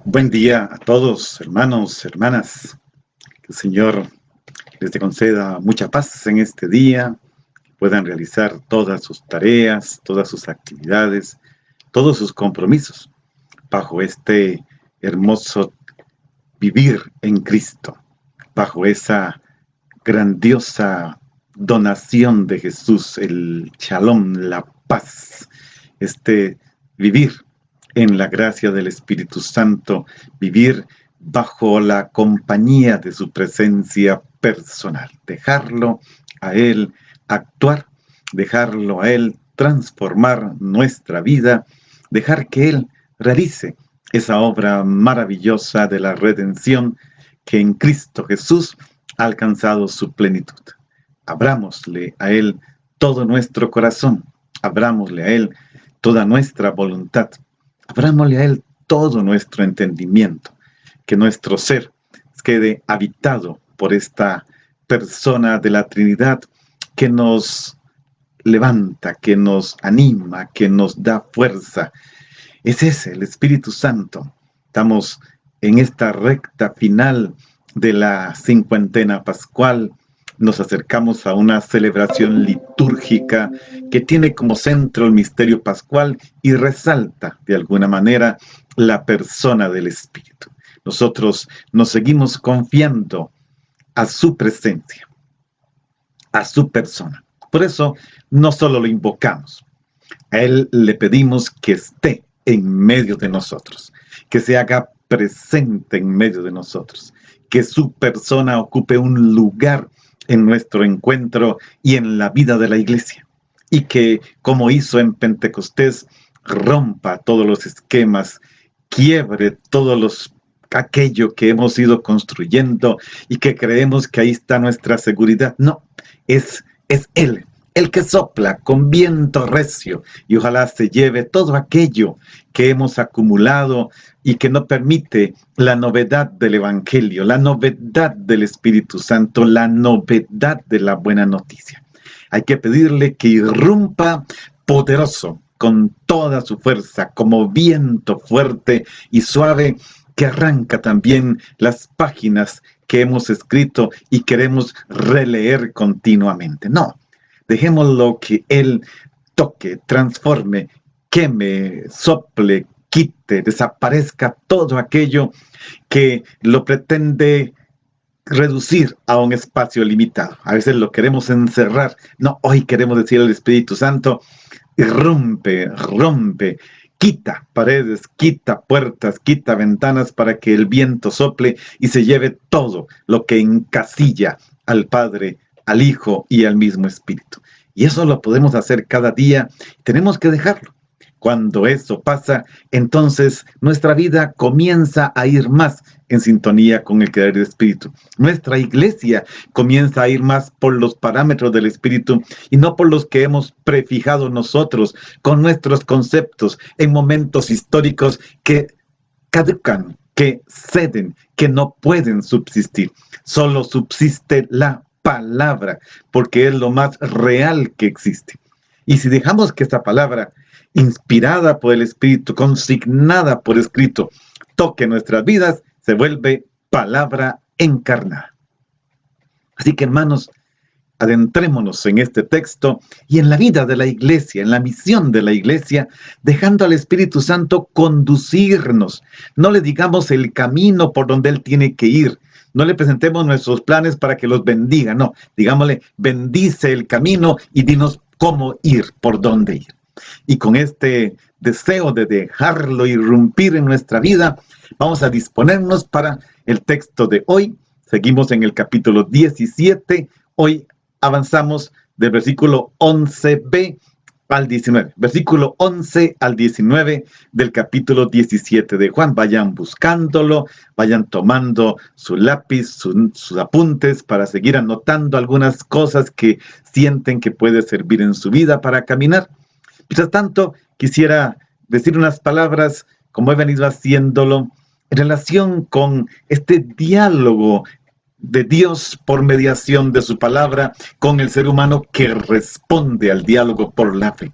Buen día a todos, hermanos, hermanas. Que el Señor les conceda mucha paz en este día, que puedan realizar todas sus tareas, todas sus actividades, todos sus compromisos bajo este hermoso vivir en Cristo, bajo esa grandiosa donación de Jesús, el shalom, la paz, este vivir en la gracia del Espíritu Santo, vivir bajo la compañía de su presencia personal, dejarlo a Él actuar, dejarlo a Él transformar nuestra vida, dejar que Él realice esa obra maravillosa de la redención que en Cristo Jesús ha alcanzado su plenitud. Abrámosle a Él todo nuestro corazón, abrámosle a Él toda nuestra voluntad, abrámosle a Él todo nuestro entendimiento, que nuestro ser quede habitado por esta persona de la Trinidad que nos levanta, que nos anima, que nos da fuerza. Es ese, el Espíritu Santo. Estamos en esta recta final de la cincuentena pascual. Nos acercamos a una celebración litúrgica que tiene como centro el misterio pascual y resalta de alguna manera la persona del Espíritu. Nosotros nos seguimos confiando a su presencia, a su persona. Por eso no solo lo invocamos, a Él le pedimos que esté en medio de nosotros, que se haga presente en medio de nosotros, que su persona ocupe un lugar en nuestro encuentro y en la vida de la iglesia, y que, como hizo en Pentecostés, rompa todos los esquemas, quiebre aquello que hemos ido construyendo y que creemos que ahí está nuestra seguridad. No, es Él, el que sopla con viento recio, y ojalá se lleve todo aquello que hemos acumulado y que no permite la novedad del Evangelio, la novedad del Espíritu Santo, la novedad de la buena noticia. Hay que pedirle que irrumpa poderoso, con toda su fuerza, como viento fuerte y suave, que arranca también las páginas que hemos escrito y queremos releer continuamente. No, dejémoslo que Él toque, transforme, queme, sople, quite, desaparezca todo aquello que lo pretende reducir a un espacio limitado. A veces lo queremos encerrar. No, hoy queremos decir al Espíritu Santo, irrumpe, rompe, quita paredes, quita puertas, quita ventanas para que el viento sople y se lleve todo lo que encasilla al Padre, al Hijo y al mismo Espíritu. Y eso lo podemos hacer cada día. Tenemos que dejarlo. Cuando eso pasa, entonces nuestra vida comienza a ir más en sintonía con el querer del Espíritu. Nuestra iglesia comienza a ir más por los parámetros del Espíritu y no por los que hemos prefijado nosotros con nuestros conceptos en momentos históricos que caducan, que ceden, que no pueden subsistir. Solo subsiste la palabra, porque es lo más real que existe. Y si dejamos que esta palabra, inspirada por el Espíritu, consignada por escrito, toque nuestras vidas, se vuelve palabra encarnada. Así que, hermanos, adentrémonos en este texto y en la vida de la iglesia, en la misión de la iglesia, dejando al Espíritu Santo conducirnos. No le digamos el camino por donde Él tiene que ir. No le presentemos nuestros planes para que los bendiga. No, digámosle, bendice el camino y dinos cómo ir, por dónde ir. Y con este deseo de dejarlo irrumpir en nuestra vida, vamos a disponernos para el texto de hoy. Seguimos en el capítulo 17. Hoy avanzamos del versículo 11b al 19. Versículo 11 al 19 del capítulo 17 de Juan. Vayan buscándolo, vayan tomando su lápiz, sus apuntes para seguir anotando algunas cosas que sienten que puede servir en su vida para caminar. Mientras tanto, quisiera decir unas palabras, como he venido haciéndolo, en relación con este diálogo de Dios por mediación de su palabra con el ser humano que responde al diálogo por la fe.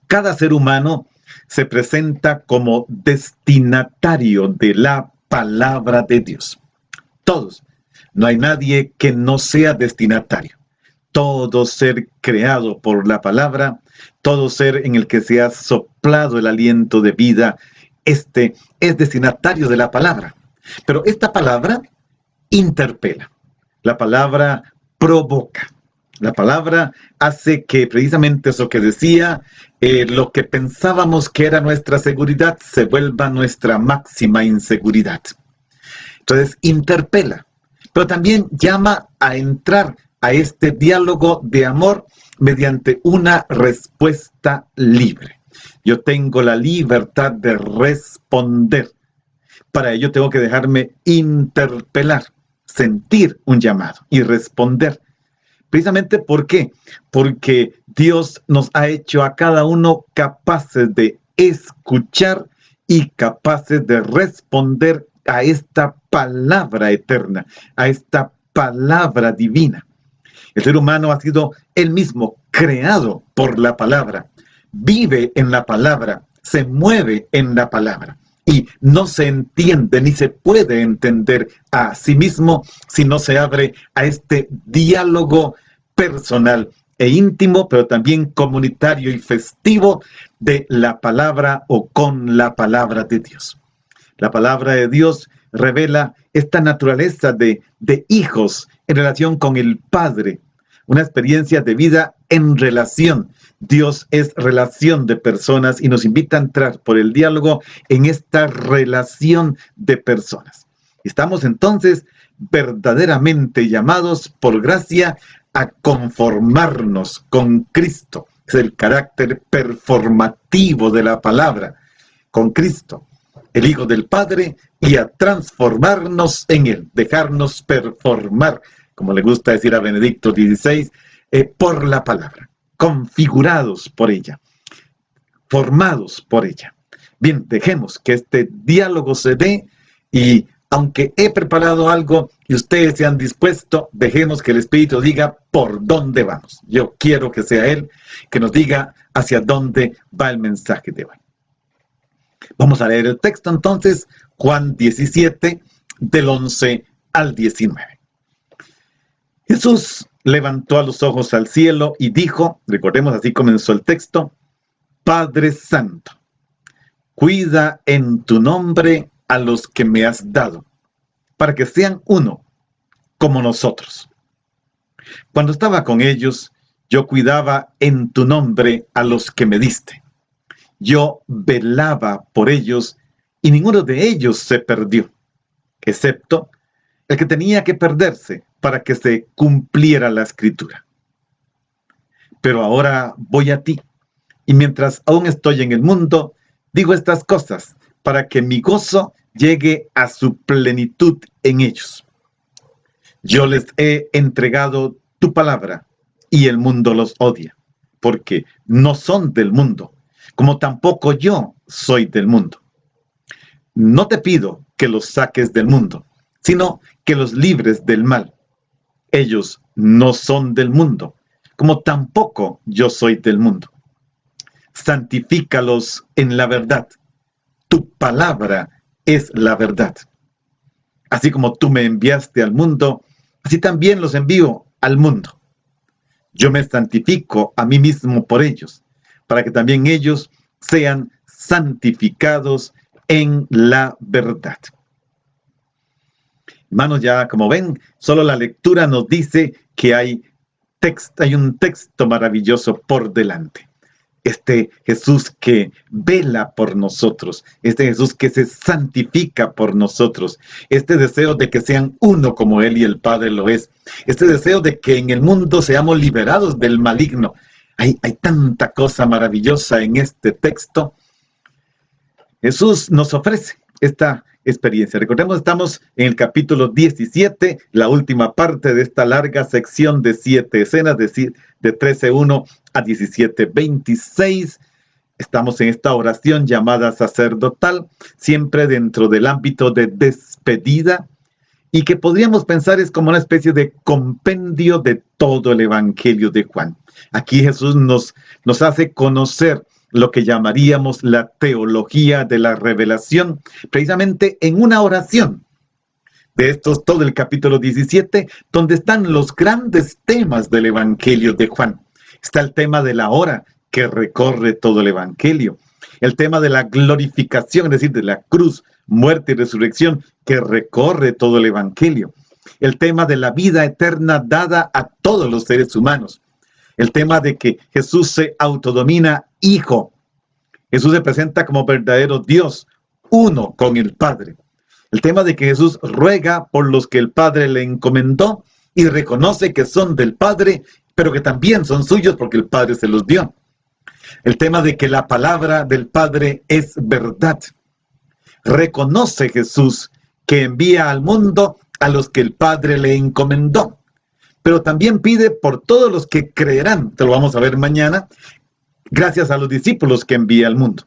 Cada ser humano se presenta como destinatario de la palabra de Dios. Todos. No hay nadie que no sea destinatario. Todo ser creado por la palabra, todo ser en el que se ha soplado el aliento de vida, este es destinatario de la palabra. Pero esta palabra interpela. La palabra provoca. La palabra hace que precisamente eso que decía, lo que pensábamos que era nuestra seguridad se vuelva nuestra máxima inseguridad. Entonces, interpela, pero también llama a entrar a este diálogo de amor mediante una respuesta libre. Yo tengo la libertad de responder. Para ello tengo que dejarme interpelar, sentir un llamado y responder. Precisamente, ¿por qué? Porque Dios nos ha hecho a cada uno capaces de escuchar y capaces de responder a esta palabra eterna, a esta palabra divina. El ser humano ha sido él mismo creado por la palabra, vive en la palabra, se mueve en la palabra. Y no se entiende ni se puede entender a sí mismo si no se abre a este diálogo personal e íntimo, pero también comunitario y festivo de la palabra o con la palabra de Dios. La palabra de Dios revela esta naturaleza de hijos en relación con el Padre, una experiencia de vida en relación. Dios es relación de personas y nos invita a entrar por el diálogo en esta relación de personas. Estamos entonces verdaderamente llamados por gracia a conformarnos con Cristo. Es el carácter performativo de la palabra, con Cristo, el Hijo del Padre, y a transformarnos en Él, dejarnos performar, como le gusta decir a Benedicto XVI, por la palabra, configurados por ella, formados por ella. Bien, dejemos que este diálogo se dé y aunque he preparado algo y ustedes se han dispuesto, dejemos que el Espíritu diga por dónde vamos. Yo quiero que sea Él que nos diga hacia dónde va el mensaje de hoy. Vamos a leer el texto entonces, Juan 17, del 11 al 19. Jesús levantó a los ojos al cielo y dijo, recordemos, así comenzó el texto: Padre Santo, cuida en tu nombre a los que me has dado, para que sean uno, como nosotros. Cuando estaba con ellos, yo cuidaba en tu nombre a los que me diste. Yo velaba por ellos y ninguno de ellos se perdió, excepto el que tenía que perderse para que se cumpliera la Escritura. Pero ahora voy a ti, y mientras aún estoy en el mundo, digo estas cosas para que mi gozo llegue a su plenitud en ellos. Yo les he entregado tu palabra, y el mundo los odia, porque no son del mundo, como tampoco yo soy del mundo. No te pido que los saques del mundo, sino que los libres del mal. Ellos no son del mundo, como tampoco yo soy del mundo. Santifícalos en la verdad. Tu palabra es la verdad. Así como tú me enviaste al mundo, así también los envío al mundo. Yo me santifico a mí mismo por ellos, para que también ellos sean santificados en la verdad. Hermanos, ya como ven, solo la lectura nos dice que hay un texto maravilloso por delante. Este Jesús que vela por nosotros, este Jesús que se santifica por nosotros, este deseo de que sean uno como Él y el Padre lo es, este deseo de que en el mundo seamos liberados del maligno. Hay tanta cosa maravillosa en este texto. Jesús nos ofrece esta experiencia. Recordemos, estamos en el capítulo 17, la última parte de esta larga sección de 7 escenas, de 13:1 a 17:26. Estamos en esta oración llamada sacerdotal, siempre dentro del ámbito de despedida, y que podríamos pensar es como una especie de compendio de todo el Evangelio de Juan. Aquí Jesús nos hace conocer lo que llamaríamos la teología de la revelación, precisamente en una oración. De estos, todo el capítulo 17, donde están los grandes temas del Evangelio de Juan. Está el tema de la hora, que recorre todo el Evangelio. El tema de la glorificación, es decir, de la cruz, muerte y resurrección, que recorre todo el Evangelio. El tema de la vida eterna dada a todos los seres humanos. El tema de que Jesús se autodomina Hijo. Jesús se presenta como verdadero Dios, uno con el Padre. El tema de que Jesús ruega por los que el Padre le encomendó y reconoce que son del Padre, pero que también son suyos porque el Padre se los dio. El tema de que la palabra del Padre es verdad. Reconoce Jesús que envía al mundo a los que el Padre le encomendó, pero también pide por todos los que creerán, te lo vamos a ver mañana, gracias a los discípulos que envía al mundo.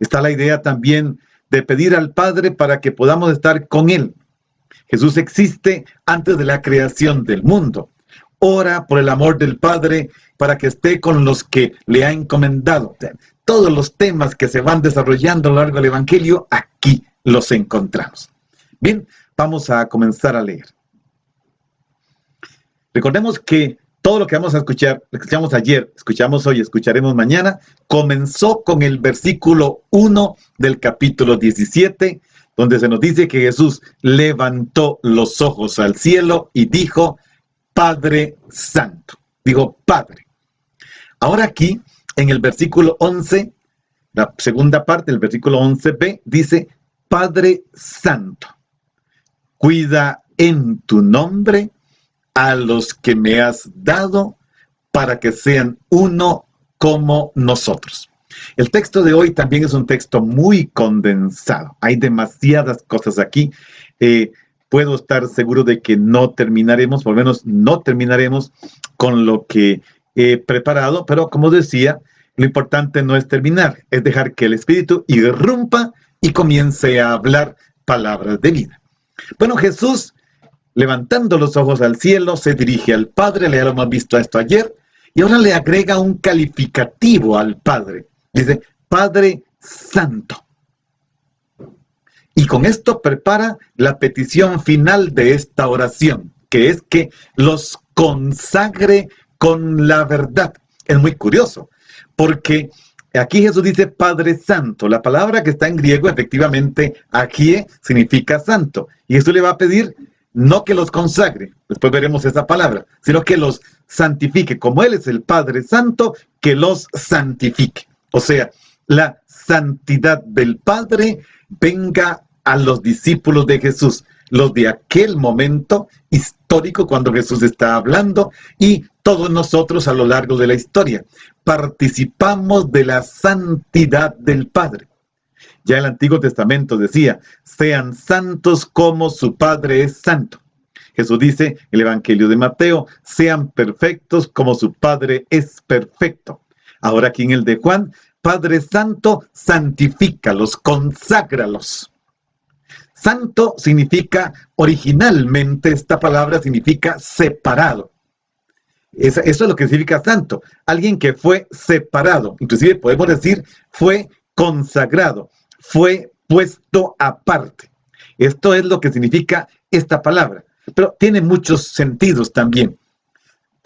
Está la idea también de pedir al Padre para que podamos estar con Él. Jesús existe antes de la creación del mundo. Ora por el amor del Padre para que esté con los que le ha encomendado. Todos los temas que se van desarrollando a lo largo del Evangelio, aquí los encontramos. Bien, vamos a comenzar a leer. Recordemos que todo lo que vamos a escuchar, lo que escuchamos ayer, escuchamos hoy, escucharemos mañana, comenzó con el versículo 1 del capítulo 17, donde se nos dice que Jesús levantó los ojos al cielo y dijo, Padre Santo. Digo, Padre. Ahora aquí, en el versículo 11, la segunda parte del versículo 11b, dice, Padre Santo, cuida en tu nombre a los que me has dado para que sean uno como nosotros. El texto de hoy también es un texto muy condensado. Hay demasiadas cosas aquí. Puedo estar seguro de que no terminaremos, por lo menos no terminaremos con lo que he preparado, pero como decía, lo importante no es terminar, es dejar que el Espíritu irrumpa y comience a hablar palabras de vida. Bueno, Jesús, levantando los ojos al cielo, se dirige al Padre, ya lo hemos visto esto ayer, y ahora le agrega un calificativo al Padre. Dice, Padre Santo. Y con esto prepara la petición final de esta oración, que es que los consagre con la verdad. Es muy curioso, porque aquí Jesús dice Padre Santo. La palabra que está en griego, efectivamente, aquí significa santo. Y eso le va a pedir no que los consagre, después veremos esa palabra, sino que los santifique. Como Él es el Padre Santo, que los santifique. O sea, la santidad del Padre venga a los discípulos de Jesús, los de aquel momento histórico cuando Jesús está hablando, y todos nosotros a lo largo de la historia participamos de la santidad del Padre. Ya el Antiguo Testamento decía, sean santos como su Padre es santo. Jesús dice en el Evangelio de Mateo, sean perfectos como su Padre es perfecto. Ahora aquí en el de Juan, Padre Santo, santifícalos, conságralos. Santo significa, originalmente esta palabra significa separado. Eso es lo que significa santo. Alguien que fue separado, inclusive podemos decir fue consagrado, fue puesto aparte. Esto es lo que significa esta palabra, pero tiene muchos sentidos también.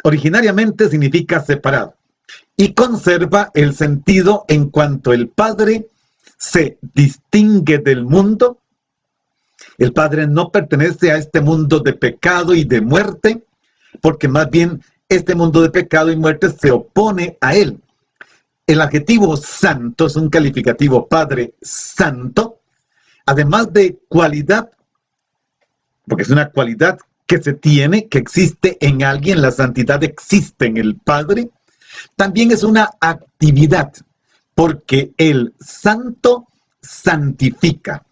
Originariamente significa separado y conserva el sentido en cuanto el Padre se distingue del mundo. El Padre no pertenece a este mundo de pecado y de muerte, porque más bien este mundo de pecado y muerte se opone a Él. El adjetivo santo es un calificativo, Padre Santo, además de cualidad, porque es una cualidad que se tiene, que existe en alguien, la santidad existe en el Padre, también es una actividad, porque el santo santifica.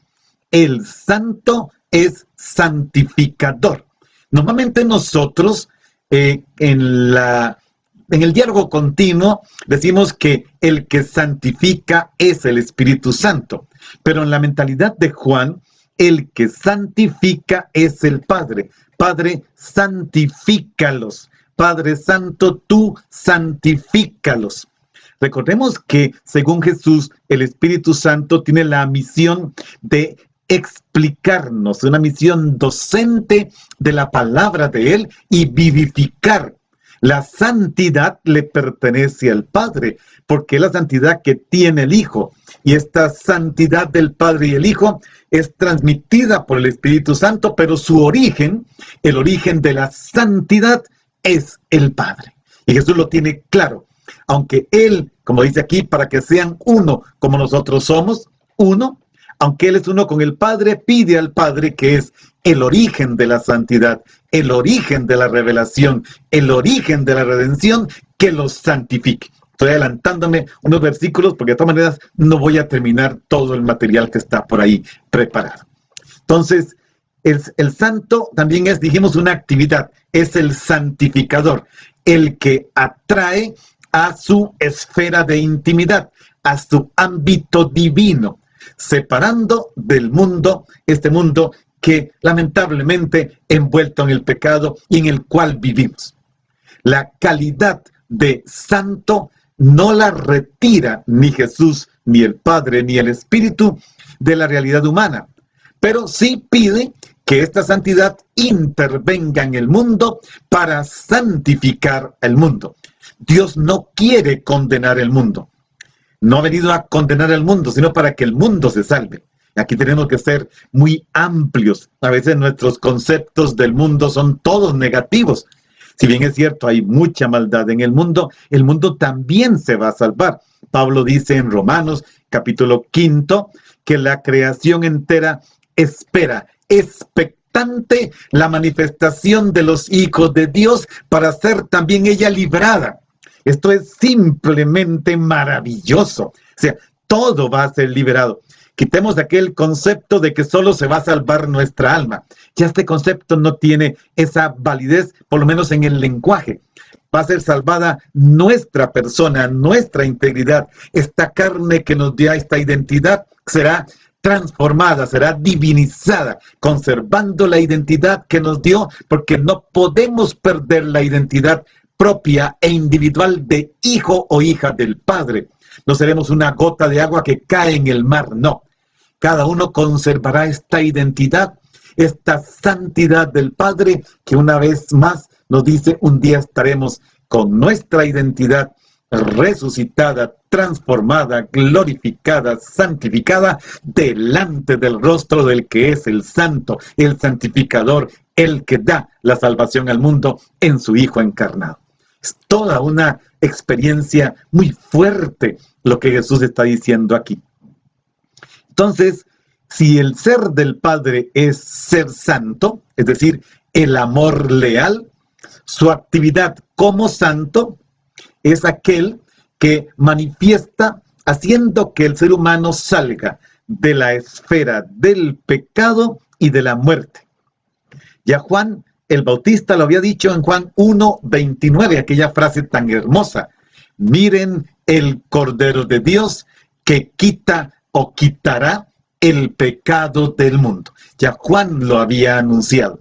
El santo es santificador. Normalmente nosotros en el diálogo continuo decimos que el que santifica es el Espíritu Santo. Pero en la mentalidad de Juan, el que santifica es el Padre. Padre, santifícalos. Padre Santo, tú santifícalos. Recordemos que, según Jesús, el Espíritu Santo tiene la misión de explicarnos, una misión docente de la palabra de Él y vivificar. La santidad le pertenece al Padre, porque es la santidad que tiene el Hijo. Y esta santidad del Padre y el Hijo es transmitida por el Espíritu Santo, pero su origen, el origen de la santidad, es el Padre. Y Jesús lo tiene claro. Aunque Él, como dice aquí, para que sean uno como nosotros somos, uno, aunque Él es uno con el Padre, pide al Padre, que es el origen de la santidad, el origen de la revelación, el origen de la redención, que los santifique. Estoy adelantándome unos versículos porque de todas maneras no voy a terminar todo el material que está por ahí preparado. Entonces, el santo también es, dijimos, una actividad, es el santificador, el que atrae a su esfera de intimidad, a su ámbito divino, separando del mundo, este mundo que lamentablemente envuelto en el pecado y en el cual vivimos. La calidad de santo no la retira ni Jesús, ni el Padre, ni el Espíritu de la realidad humana, pero sí pide que esta santidad intervenga en el mundo para santificar el mundo. Dios no quiere condenar el mundo. No ha venido a condenar el mundo, sino para que el mundo se salve. Aquí tenemos que ser muy amplios. A veces nuestros conceptos del mundo son todos negativos. Si bien es cierto, hay mucha maldad en el mundo también se va a salvar. Pablo dice en Romanos, capítulo 5, que la creación entera espera, expectante, la manifestación de los hijos de Dios para ser también ella librada. Esto es simplemente maravilloso. O sea, todo va a ser liberado. Quitemos aquel concepto de que solo se va a salvar nuestra alma. Ya este concepto no tiene esa validez, por lo menos en el lenguaje. Va a ser salvada nuestra persona, nuestra integridad. Esta carne que nos dio esta identidad será transformada, será divinizada, conservando la identidad que nos dio, porque no podemos perder la identidad propia e individual de hijo o hija del Padre. No seremos una gota de agua que cae en el mar, no. Cada uno conservará esta identidad, esta santidad del Padre, que una vez más nos dice, un día estaremos con nuestra identidad resucitada, transformada, glorificada, santificada, delante del rostro del que es el santo, el santificador, el que da la salvación al mundo en su Hijo encarnado. Es toda una experiencia muy fuerte lo que Jesús está diciendo aquí. Entonces, si el ser del Padre es ser santo, es decir, el amor leal, su actividad como santo es aquel que manifiesta haciendo que el ser humano salga de la esfera del pecado y de la muerte. Ya Juan el Bautista lo había dicho en Juan 1:29, aquella frase tan hermosa: miren el Cordero de Dios que quita o quitará el pecado del mundo. Ya Juan lo había anunciado.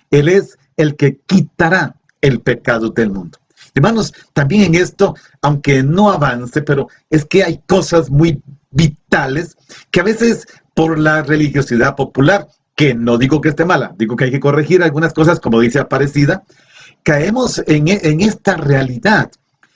Él es el que quitará el pecado del mundo. Hermanos, también en esto, aunque no avance, pero es que hay cosas muy vitales que a veces por la religiosidad popular, que no digo que esté mala, digo que hay que corregir algunas cosas, como dice Aparecida, caemos en esta realidad.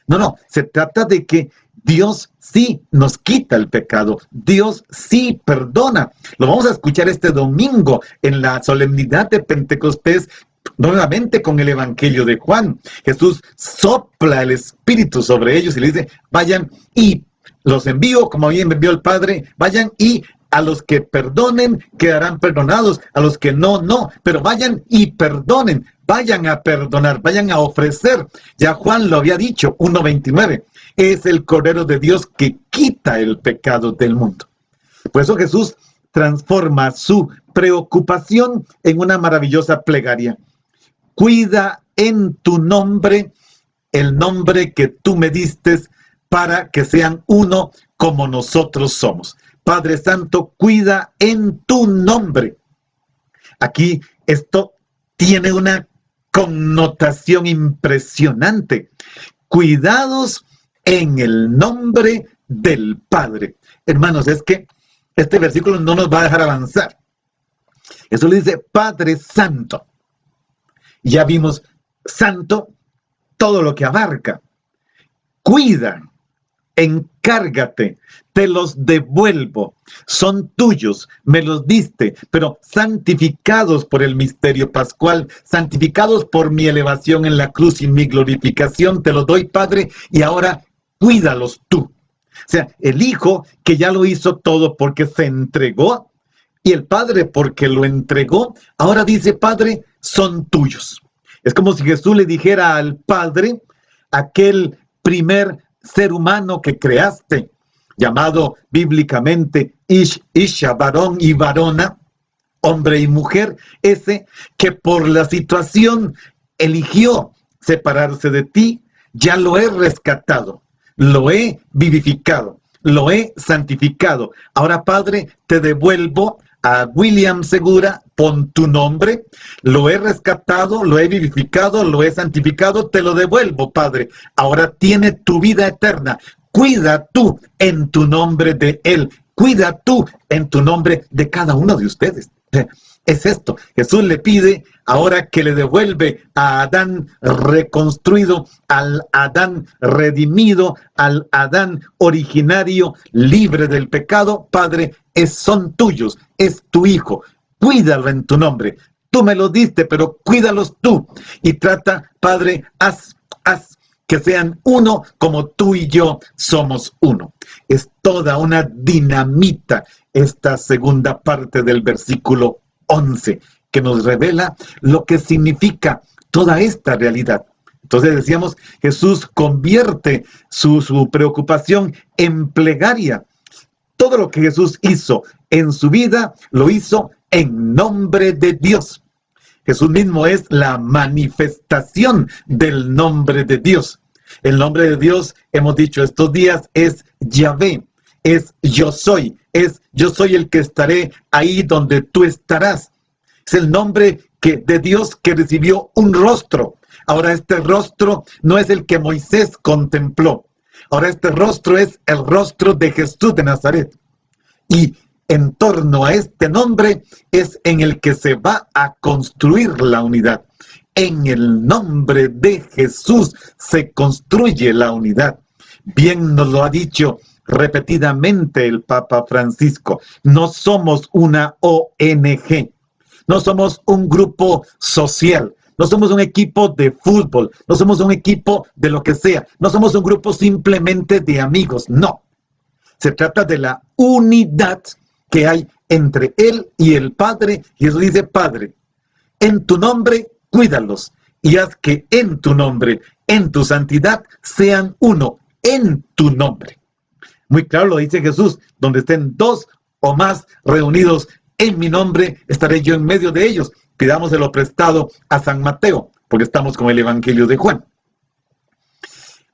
No, se trata de que Dios sí nos quita el pecado, Dios sí perdona. Lo vamos a escuchar este domingo en la solemnidad de Pentecostés, nuevamente con el Evangelio de Juan. Jesús sopla el Espíritu sobre ellos y les dice, vayan y los envío como a mí me envió el Padre, vayan y a los que perdonen quedarán perdonados, a los que no, pero vayan y perdonen, vayan a perdonar, vayan a ofrecer. Ya Juan lo había dicho, 1:29, es el Cordero de Dios que quita el pecado del mundo. Por eso Jesús transforma su preocupación en una maravillosa plegaria. Cuida en tu nombre, el nombre que tú me diste, para que sean uno como nosotros somos. Padre Santo, cuida en tu nombre. Aquí esto tiene una connotación impresionante. Cuidados en el nombre del Padre. Hermanos, es que este versículo no nos va a dejar avanzar. Eso le dice Padre Santo. Ya vimos santo, todo lo que abarca. Cuida, encárgate, te los devuelvo, son tuyos, me los diste, pero santificados por el misterio pascual, santificados por mi elevación en la cruz y mi glorificación, te los doy, Padre, y ahora cuídalos tú. O sea, el Hijo que ya lo hizo todo porque se entregó, y el Padre porque lo entregó, ahora dice, Padre, son tuyos. Es como si Jesús le dijera al Padre, aquel primer ser humano que creaste, llamado bíblicamente Isha, varón y varona, hombre y mujer, ese que por la situación eligió separarse de ti, ya lo he rescatado, lo he vivificado, lo he santificado. Ahora, Padre, te devuelvo a William Segura, pon tu nombre, lo he rescatado, lo he vivificado, lo he santificado, te lo devuelvo, Padre. Ahora tiene tu vida eterna. Cuida tú en tu nombre de él. Cuida tú en tu nombre de cada uno de ustedes. Es esto. Jesús le pide ahora que le devuelve a Adán reconstruido, al Adán redimido, al Adán originario, libre del pecado. Padre, son tuyos, es tu hijo. Cuídalo en tu nombre. Tú me los diste, pero cuídalos tú. Y trata, Padre, haz que sean uno como tú y yo somos uno. Es toda una dinamita esta segunda parte del versículo 11, que nos revela lo que significa toda esta realidad. Entonces decíamos, Jesús convierte su preocupación en plegaria. Todo lo que Jesús hizo en su vida, lo hizo en nombre de Dios. Jesús mismo es la manifestación del nombre de Dios. El nombre de Dios, hemos dicho estos días, es Yahvé, es yo soy el que estaré ahí donde tú estarás. Es el nombre de Dios que recibió un rostro. Ahora este rostro no es el que Moisés contempló. Ahora este rostro es el rostro de Jesús de Nazaret. Y en torno a este nombre es en el que se va a construir la unidad. En el nombre de Jesús se construye la unidad. Bien nos lo ha dicho repetidamente el Papa Francisco. No somos una ONG, no somos un grupo social, no somos un equipo de fútbol, no somos un equipo de lo que sea, no somos un grupo simplemente de amigos, no. Se trata de la unidad que hay entre Él y el Padre. Y eso dice, Padre, en tu nombre cuídalos y haz que en tu nombre, en tu santidad, sean uno, en tu nombre. Muy claro lo dice Jesús, donde estén dos o más reunidos en mi nombre, estaré yo en medio de ellos. Pidámoselo prestado a San Mateo, porque estamos con el Evangelio de Juan.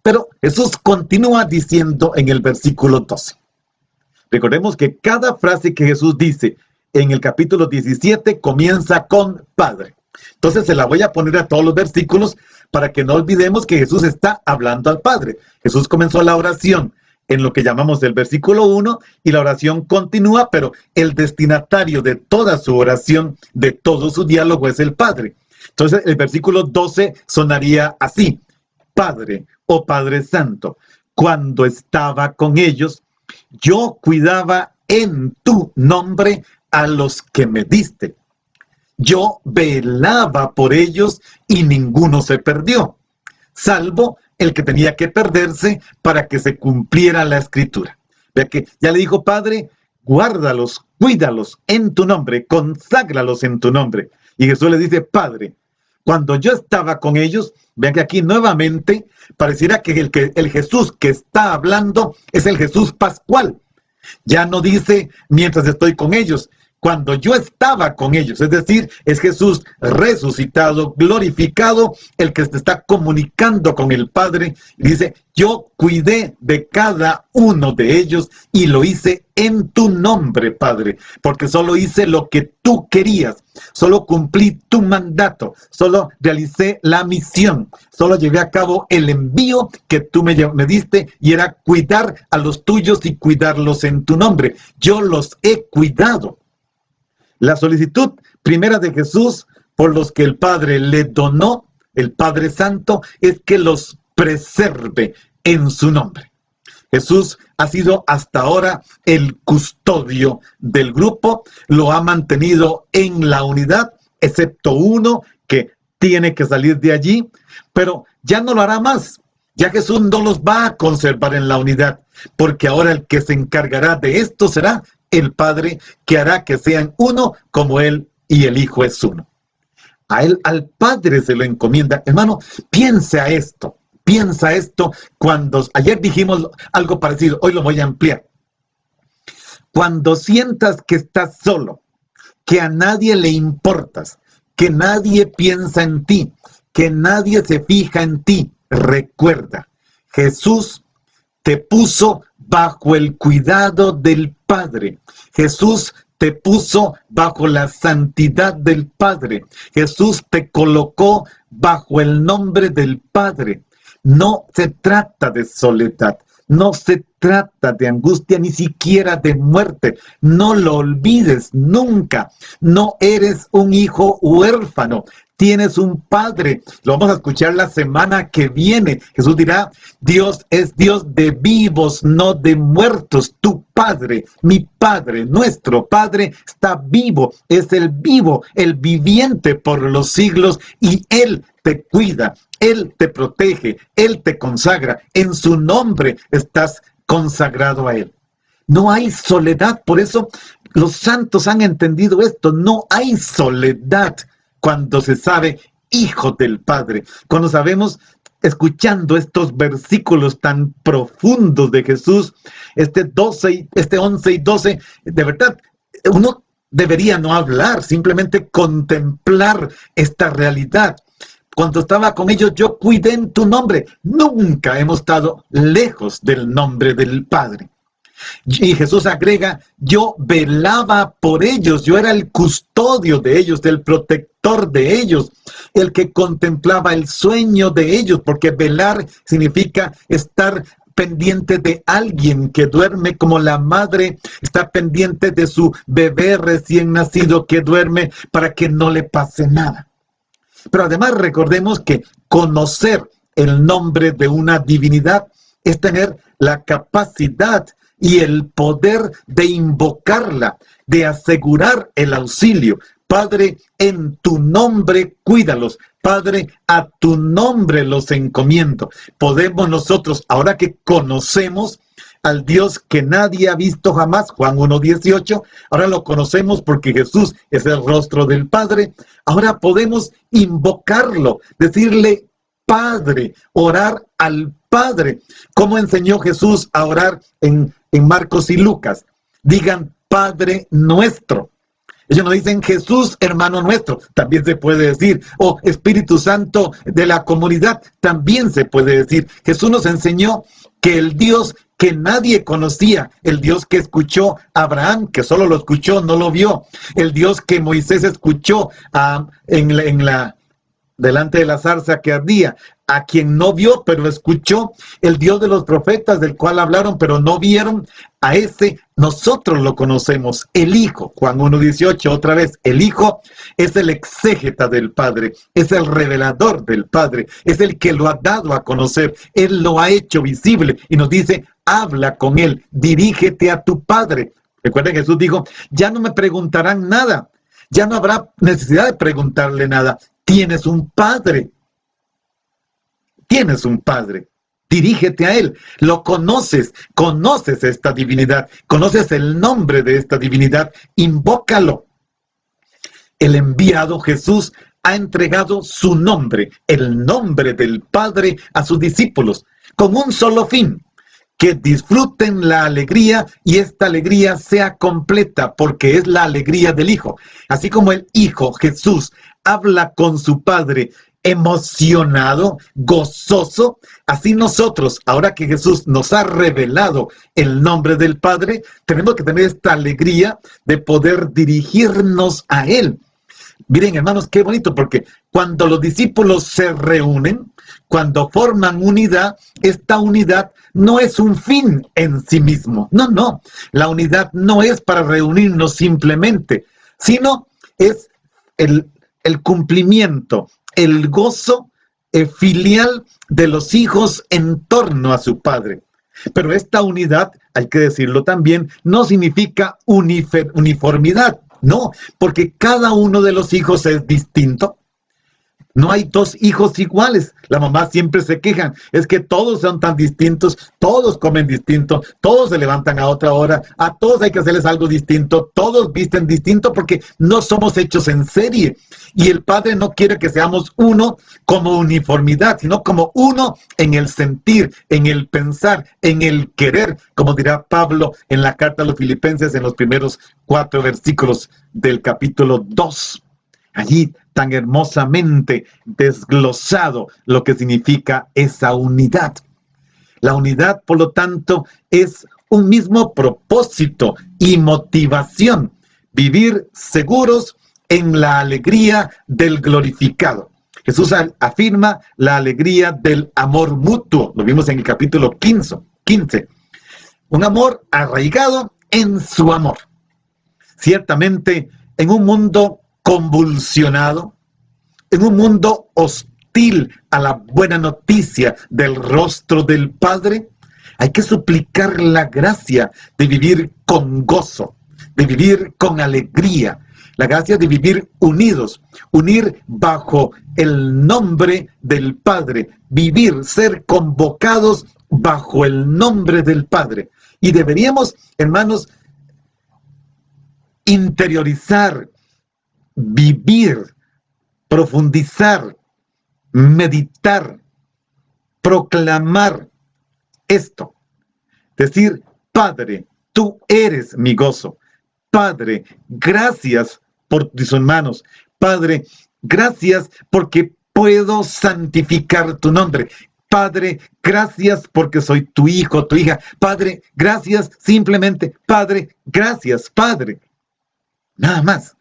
Pero Jesús continúa diciendo en el versículo 12. Recordemos que cada frase que Jesús dice en el capítulo 17 comienza con Padre. Entonces se la voy a poner a todos los versículos para que no olvidemos que Jesús está hablando al Padre. Jesús comenzó la oración en lo que llamamos el versículo 1 y la oración continúa, pero el destinatario de toda su oración, de todo su diálogo es el Padre. Entonces el versículo 12 sonaría así: Padre, oh Padre Santo, cuando estaba con ellos, yo cuidaba en tu nombre a los que me diste. Yo velaba por ellos y ninguno se perdió, salvo el que tenía que perderse para que se cumpliera la escritura. Vea que ya le dijo, Padre, guárdalos, cuídalos en tu nombre, conságralos en tu nombre. Y Jesús le dice, Padre, cuando yo estaba con ellos, vean que aquí nuevamente pareciera que el Jesús que está hablando es el Jesús pascual. Ya no dice mientras estoy con ellos, cuando yo estaba con ellos. Es decir, es Jesús resucitado, glorificado, el que se está comunicando con el Padre. Y dice, yo cuidé de cada uno de ellos y lo hice en tu nombre, Padre, porque solo hice lo que tú querías, solo cumplí tu mandato, solo realicé la misión, solo llevé a cabo el envío que tú me diste, y era cuidar a los tuyos y cuidarlos en tu nombre. Yo los he cuidado. La solicitud primera de Jesús por los que el Padre le donó, el Padre Santo, es que los preserve en su nombre. Jesús ha sido hasta ahora el custodio del grupo, lo ha mantenido en la unidad, excepto uno que tiene que salir de allí, pero ya no lo hará más. Ya Jesús no los va a conservar en la unidad, porque ahora el que se encargará de esto será el Padre, que hará que sean uno como Él y el Hijo es uno. A Él, al Padre se lo encomienda. Hermano, piensa esto cuando ayer dijimos algo parecido, hoy lo voy a ampliar. Cuando sientas que estás solo, que a nadie le importas, que nadie piensa en ti, que nadie se fija en ti, recuerda, Jesús te puso bajo el cuidado del Padre. Jesús te puso bajo la santidad del Padre. Jesús te colocó bajo el nombre del Padre. No se trata de soledad, no se trata de angustia, ni siquiera de muerte. No lo olvides nunca. No eres un hijo huérfano. Tienes un Padre. Lo vamos a escuchar la semana que viene. Jesús dirá, Dios es Dios de vivos, no de muertos. Tu Padre, mi Padre, nuestro Padre está vivo. Es el vivo, el viviente por los siglos, y Él te cuida, Él te protege, Él te consagra. En su nombre estás consagrado a Él. No hay soledad. Por eso los santos han entendido esto. No hay soledad cuando se sabe hijo del Padre, cuando sabemos, escuchando estos versículos tan profundos de Jesús, este 11 y 12, de verdad, uno debería no hablar, simplemente contemplar esta realidad. Cuando estaba con ellos, yo cuidé en tu nombre. Nunca hemos estado lejos del nombre del Padre. Y Jesús agrega, yo velaba por ellos, yo era el custodio de ellos, el protector de ellos, el que contemplaba el sueño de ellos, porque velar significa estar pendiente de alguien que duerme, como la madre está pendiente de su bebé recién nacido que duerme para que no le pase nada. Pero además recordemos que conocer el nombre de una divinidad es tener la capacidad y el poder de invocarla, de asegurar el auxilio. Padre, en tu nombre cuídalos. Padre, a tu nombre los encomiendo. Podemos nosotros, ahora que conocemos al Dios que nadie ha visto jamás, Juan 1:18, ahora lo conocemos porque Jesús es el rostro del Padre, ahora podemos invocarlo, decirle Padre, orar al Padre. ¿Cómo enseñó Jesús a orar en Marcos y Lucas? Digan Padre nuestro. Ellos no dicen Jesús, hermano nuestro, también se puede decir, o Espíritu Santo de la comunidad, también se puede decir. Jesús nos enseñó que el Dios que nadie conocía, el Dios que escuchó a Abraham, que solo lo escuchó, no lo vio, el Dios que Moisés escuchó delante de la zarza que ardía, a quien no vio, pero escuchó, el Dios de los profetas, del cual hablaron, pero no vieron, a ese nosotros lo conocemos, el Hijo. Juan 1:18, otra vez, el Hijo es el exégeta del Padre, es el revelador del Padre, es el que lo ha dado a conocer, Él lo ha hecho visible, y nos dice, habla con Él, dirígete a tu Padre. Recuerden, Jesús dijo, ya no me preguntarán nada, ya no habrá necesidad de preguntarle nada. Tienes un Padre. Tienes un Padre. Dirígete a Él. Lo conoces. Conoces esta divinidad. Conoces el nombre de esta divinidad. Invócalo. El enviado Jesús ha entregado su nombre, el nombre del Padre, a sus discípulos, con un solo fin: que disfruten la alegría y esta alegría sea completa, porque es la alegría del Hijo. Así como el Hijo, Jesús, habla con su Padre emocionado, gozoso, así nosotros, ahora que Jesús nos ha revelado el nombre del Padre, tenemos que tener esta alegría de poder dirigirnos a Él. Miren, hermanos, qué bonito, porque cuando los discípulos se reúnen, cuando forman unidad, esta unidad no es un fin en sí mismo. No, no. La unidad no es para reunirnos simplemente, sino es el cumplimiento, el gozo filial de los hijos en torno a su Padre. Pero esta unidad, hay que decirlo también, no significa uniformidad. No, porque cada uno de los hijos es distinto. No hay dos hijos iguales. La mamá siempre se quejan. Es que todos son tan distintos, todos comen distinto, todos se levantan a otra hora, a todos hay que hacerles algo distinto, todos visten distinto porque no somos hechos en serie. Y el Padre no quiere que seamos uno como uniformidad, sino como uno en el sentir, en el pensar, en el querer, como dirá Pablo en la carta a los Filipenses en los primeros 4 versículos del capítulo 2. Allí tan hermosamente desglosado lo que significa esa unidad. La unidad, por lo tanto, es un mismo propósito y motivación. Vivir seguros en la alegría del glorificado. Jesús afirma la alegría del amor mutuo. Lo vimos en el capítulo 15. Un amor arraigado en su amor. Ciertamente, en un mundo convulsionado, en un mundo hostil a la buena noticia del rostro del Padre, hay que suplicar la gracia de vivir con gozo, de vivir con alegría, la gracia de vivir unidos, unir bajo el nombre del Padre, vivir, ser convocados bajo el nombre del Padre. Y deberíamos, hermanos, interiorizar, vivir, profundizar, meditar, proclamar esto. Decir, Padre, tú eres mi gozo. Padre, gracias por tus hermanos. Padre, gracias porque puedo santificar tu nombre. Padre, gracias porque soy tu hijo, tu hija. Padre, gracias simplemente. Padre, gracias, Padre. Nada más.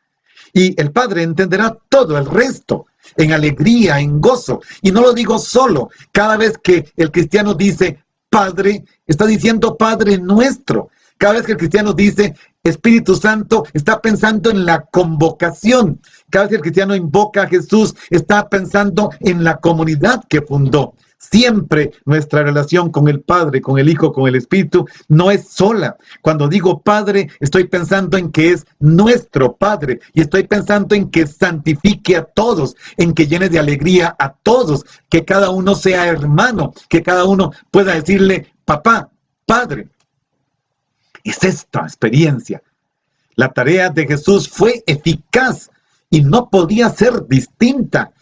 Y el Padre entenderá todo el resto en alegría, en gozo. Y no lo digo solo. Cada vez que el cristiano dice Padre, está diciendo Padre nuestro. Cada vez que el cristiano dice Espíritu Santo, está pensando en la convocación. Cada vez que el cristiano invoca a Jesús, está pensando en la comunidad que fundó. Siempre nuestra relación con el Padre, con el Hijo, con el Espíritu, no es sola. Cuando digo Padre, estoy pensando en que es nuestro Padre. Y estoy pensando en que santifique a todos, en que llene de alegría a todos, que cada uno sea hermano, que cada uno pueda decirle papá, Padre. Es esta experiencia. La tarea de Jesús fue eficaz y no podía ser distinta.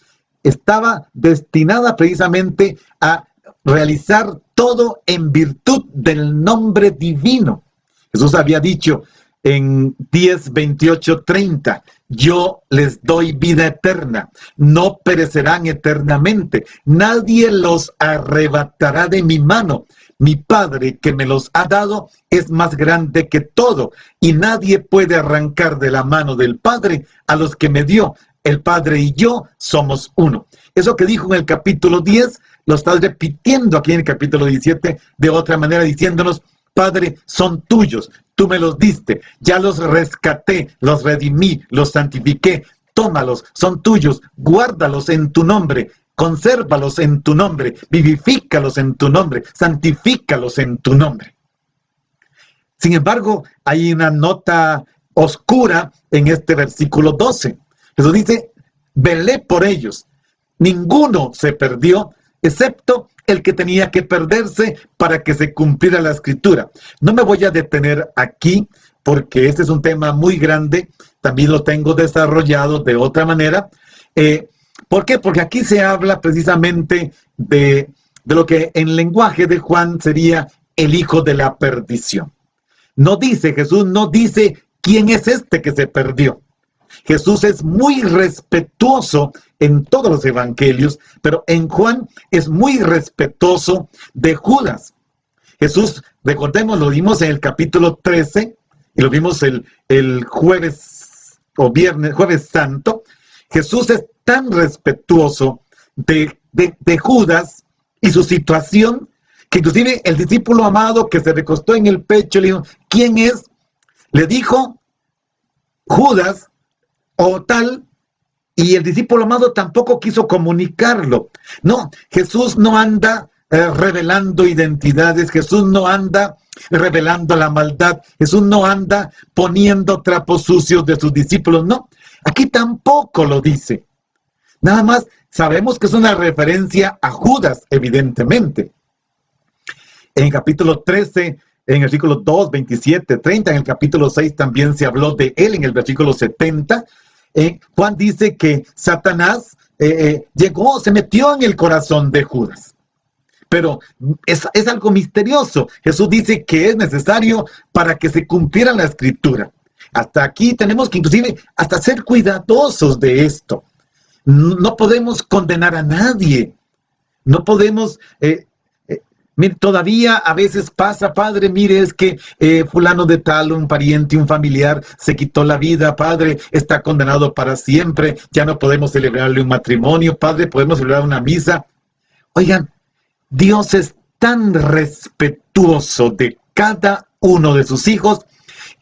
Estaba destinada precisamente a realizar todo en virtud del nombre divino. Jesús había dicho en 10, 28, 30, yo les doy vida eterna, no perecerán eternamente, nadie los arrebatará de mi mano. Mi Padre que me los ha dado es más grande que todo, y nadie puede arrancar de la mano del Padre a los que me dio. El Padre y yo somos uno. Eso que dijo en el capítulo 10, lo está repitiendo aquí en el capítulo 17, de otra manera diciéndonos, Padre, son tuyos, tú me los diste, ya los rescaté, los redimí, los santifiqué, tómalos, son tuyos, guárdalos en tu nombre, consérvalos en tu nombre, vivifícalos en tu nombre, santifícalos en tu nombre. Sin embargo, hay una nota oscura en este versículo 12. Jesús dice, velé por ellos. Ninguno se perdió, excepto el que tenía que perderse para que se cumpliera la Escritura. No me voy a detener aquí, porque este es un tema muy grande. También lo tengo desarrollado de otra manera. ¿Por qué? Porque aquí se habla precisamente de lo que en lenguaje de Juan sería el hijo de la perdición. No dice, Jesús no dice quién es este que se perdió. Jesús es muy respetuoso en todos los evangelios, pero en Juan es muy respetuoso de Judas. Jesús, recordemos, lo vimos en el capítulo 13, y lo vimos el jueves o viernes, jueves santo. Jesús es tan respetuoso de Judas y su situación, que inclusive el discípulo amado que se recostó en el pecho le dijo, ¿quién es? Le dijo Judas o tal, y el discípulo amado tampoco quiso comunicarlo. No, Jesús no anda revelando identidades, Jesús no anda revelando la maldad, Jesús no anda poniendo trapos sucios de sus discípulos, no, aquí tampoco lo dice. Nada más sabemos que es una referencia a Judas, evidentemente. En el capítulo 13, en el versículo 2, 27, 30, en el capítulo 6 también se habló de él, en el versículo 70. Juan dice que Satanás llegó, se metió en el corazón de Judas. Pero es algo misterioso. Jesús dice que es necesario para que se cumpliera la escritura. Hasta aquí tenemos que inclusive hasta ser cuidadosos de esto. No podemos condenar a nadie. No podemos... mire, todavía a veces pasa, padre, mire, es que fulano de tal, un pariente, un familiar, se quitó la vida, padre, está condenado para siempre, ya no podemos celebrarle un matrimonio, padre, podemos celebrar una misa. Oigan, Dios es tan respetuoso de cada uno de sus hijos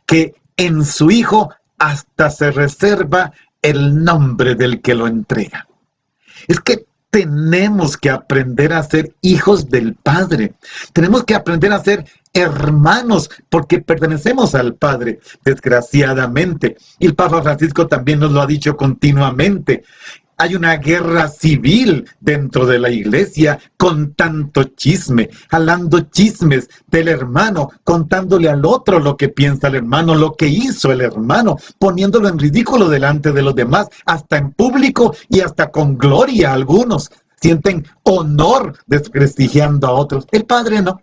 que en su hijo hasta se reserva el nombre del que lo entrega. Es que tenemos que aprender a ser hijos del Padre. Tenemos que aprender a ser hermanos porque pertenecemos al Padre, desgraciadamente. Y el Papa Francisco también nos lo ha dicho continuamente. Hay una guerra civil dentro de la iglesia con tanto chisme, jalando chismes del hermano, contándole al otro lo que piensa el hermano, lo que hizo el hermano, poniéndolo en ridículo delante de los demás, hasta en público y hasta con gloria algunos. Sienten honor desprestigiando a otros. El Padre no.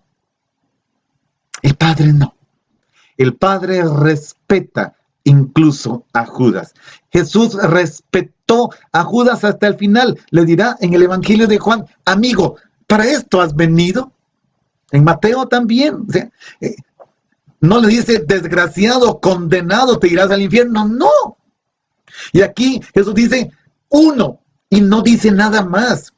El Padre no. El Padre respeta incluso a Judas. Jesús respetó a Judas hasta el final. Le dirá en el Evangelio de Juan, amigo, ¿para esto has venido? En Mateo también. O sea, no le dice, desgraciado, condenado, te irás al infierno. No. Y aquí Jesús dice, uno, y no dice nada más.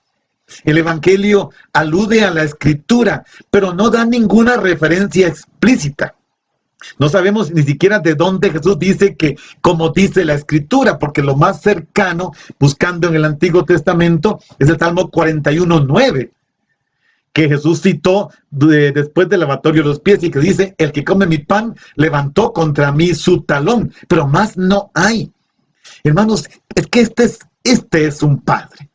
El Evangelio alude a la Escritura, pero no da ninguna referencia explícita. No sabemos ni siquiera de dónde Jesús dice que, como dice la Escritura, porque lo más cercano, buscando en el Antiguo Testamento, es el Salmo 41:9, que Jesús citó después del lavatorio de los pies y que dice, el que come mi pan levantó contra mí su talón, pero más no hay. Hermanos, es que este es un padre.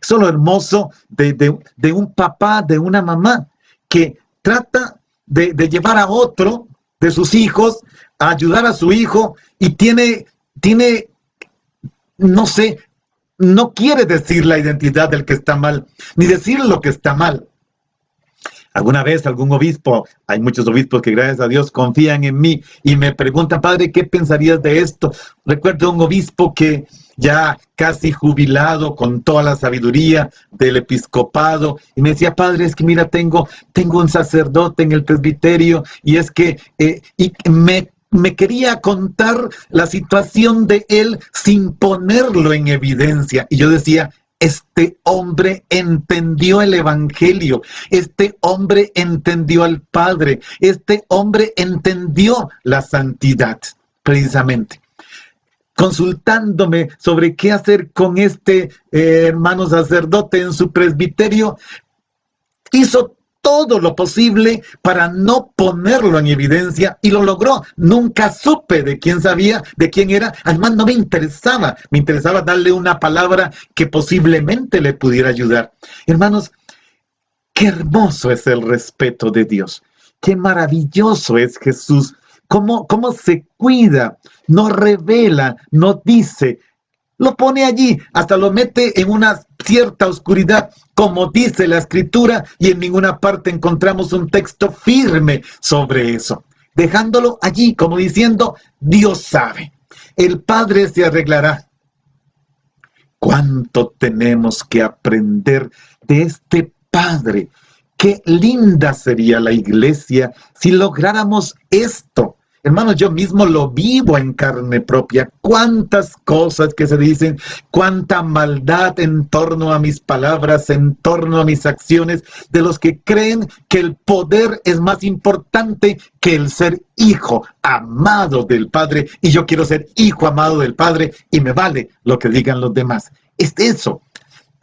Eso es lo hermoso de un papá, de una mamá, que trata de llevar a otro de sus hijos, a ayudar a su hijo, y tiene, no sé, no quiere decir la identidad del que está mal, ni decir lo que está mal. Alguna vez algún obispo, hay muchos obispos que gracias a Dios confían en mí y me preguntan, padre, ¿qué pensarías de esto? Recuerdo un obispo que ya casi jubilado con toda la sabiduría del episcopado y me decía, padre, es que mira, tengo un sacerdote en el presbiterio y es que me quería contar la situación de él sin ponerlo en evidencia. Y yo decía, este hombre entendió el Evangelio, este hombre entendió al Padre, este hombre entendió la santidad, precisamente. Consultándome sobre qué hacer con este hermano sacerdote en su presbiterio, hizo todo lo posible para no ponerlo en evidencia y lo logró. Nunca supe de quién era. Además no me interesaba darle una palabra que posiblemente le pudiera ayudar. Hermanos, qué hermoso es el respeto de Dios. Qué maravilloso es Jesús. Cómo se cuida, no revela, no dice Lo pone allí, hasta lo mete en una cierta oscuridad, como dice la Escritura, y en ninguna parte encontramos un texto firme sobre eso, dejándolo allí como diciendo, Dios sabe, el Padre se arreglará. ¿Cuánto tenemos que aprender de este Padre? Qué linda sería la iglesia si lográramos esto. Hermanos, yo mismo lo vivo en carne propia. Cuántas cosas que se dicen, cuánta maldad en torno a mis palabras, en torno a mis acciones, de los que creen que el poder es más importante que el ser hijo amado del Padre. Y yo quiero ser hijo amado del Padre y me vale lo que digan los demás. Es eso.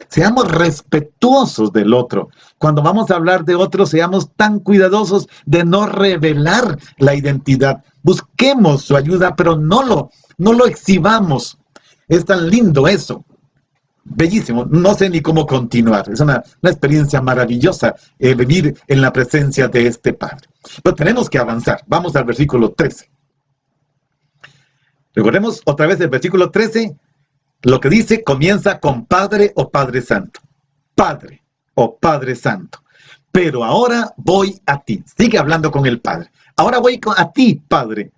Seamos respetuosos del otro. Cuando vamos a hablar de otro, seamos tan cuidadosos de no revelar la identidad. Busquemos su ayuda, pero no lo exhibamos. Es tan lindo eso. Bellísimo. No sé ni cómo continuar. Es una experiencia maravillosa vivir en la presencia de este Padre. Pero tenemos que avanzar. Vamos al versículo 13. Recordemos otra vez el versículo 13. Lo que dice comienza con Padre o Padre Santo. Padre o Padre Santo. Pero ahora voy a ti. Sigue hablando con el Padre. Ahora voy a ti, Padre.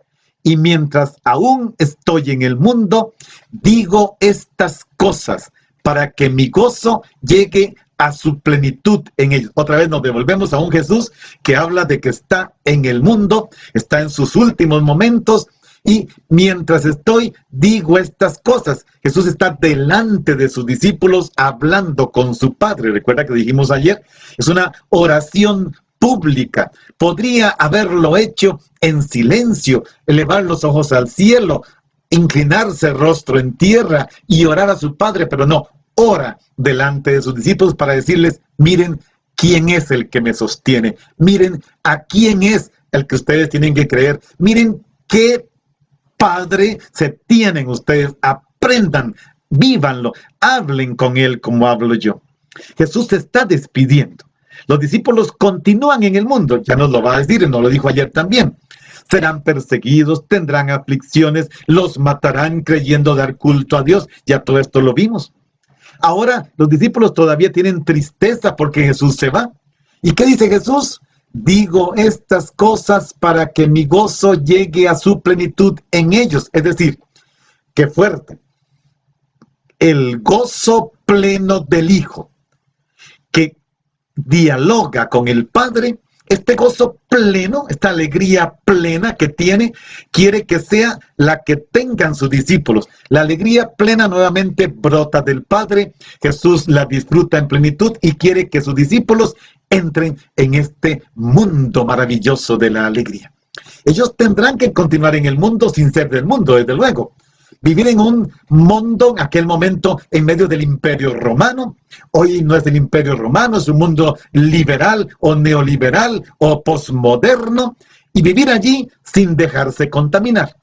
Y mientras aún estoy en el mundo, digo estas cosas para que mi gozo llegue a su plenitud en ellos. Otra vez nos devolvemos a un Jesús que habla de que está en el mundo, está en sus últimos momentos. Y mientras estoy, digo estas cosas. Jesús está delante de sus discípulos hablando con su Padre. Recuerda que dijimos ayer, es una oración pública. Podría haberlo hecho en silencio, elevar los ojos al cielo, inclinarse el rostro en tierra y orar a su Padre, pero no, ora delante de sus discípulos para decirles, miren quién es el que me sostiene, miren a quién es el que ustedes tienen que creer, miren qué Padre se tienen ustedes, aprendan, vívanlo, hablen con Él como hablo yo. Jesús se está despidiendo. Los discípulos continúan en el mundo, ya nos lo va a decir, nos lo dijo ayer también. Serán perseguidos, tendrán aflicciones, los matarán creyendo dar culto a Dios, ya todo esto lo vimos. Ahora los discípulos todavía tienen tristeza porque Jesús se va. ¿Y qué dice Jesús? Digo estas cosas para que mi gozo llegue a su plenitud en ellos. Es decir, qué fuerte. El gozo pleno del Hijo, que dialoga con el Padre, este gozo pleno, esta alegría plena que tiene, quiere que sea la que tengan sus discípulos. La alegría plena nuevamente brota del Padre, Jesús la disfruta en plenitud y quiere que sus discípulos entren en este mundo maravilloso de la alegría. Ellos tendrán que continuar en el mundo sin ser del mundo, desde luego. Vivir en un mundo, en aquel momento, en medio del Imperio Romano. Hoy no es el Imperio Romano, es un mundo liberal o neoliberal o posmoderno. Y vivir allí sin dejarse contaminar.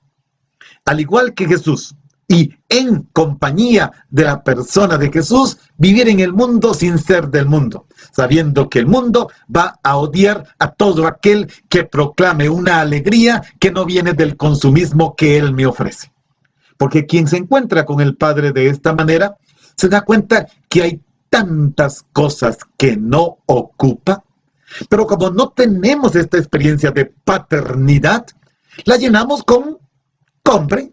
Al igual que Jesús, y en compañía de la persona de Jesús, vivir en el mundo sin ser del mundo, sabiendo que el mundo va a odiar a todo aquel que proclame una alegría que no viene del consumismo que Él me ofrece. Porque quien se encuentra con el Padre de esta manera, se da cuenta que hay tantas cosas que no ocupa, pero como no tenemos esta experiencia de paternidad, la llenamos con compre,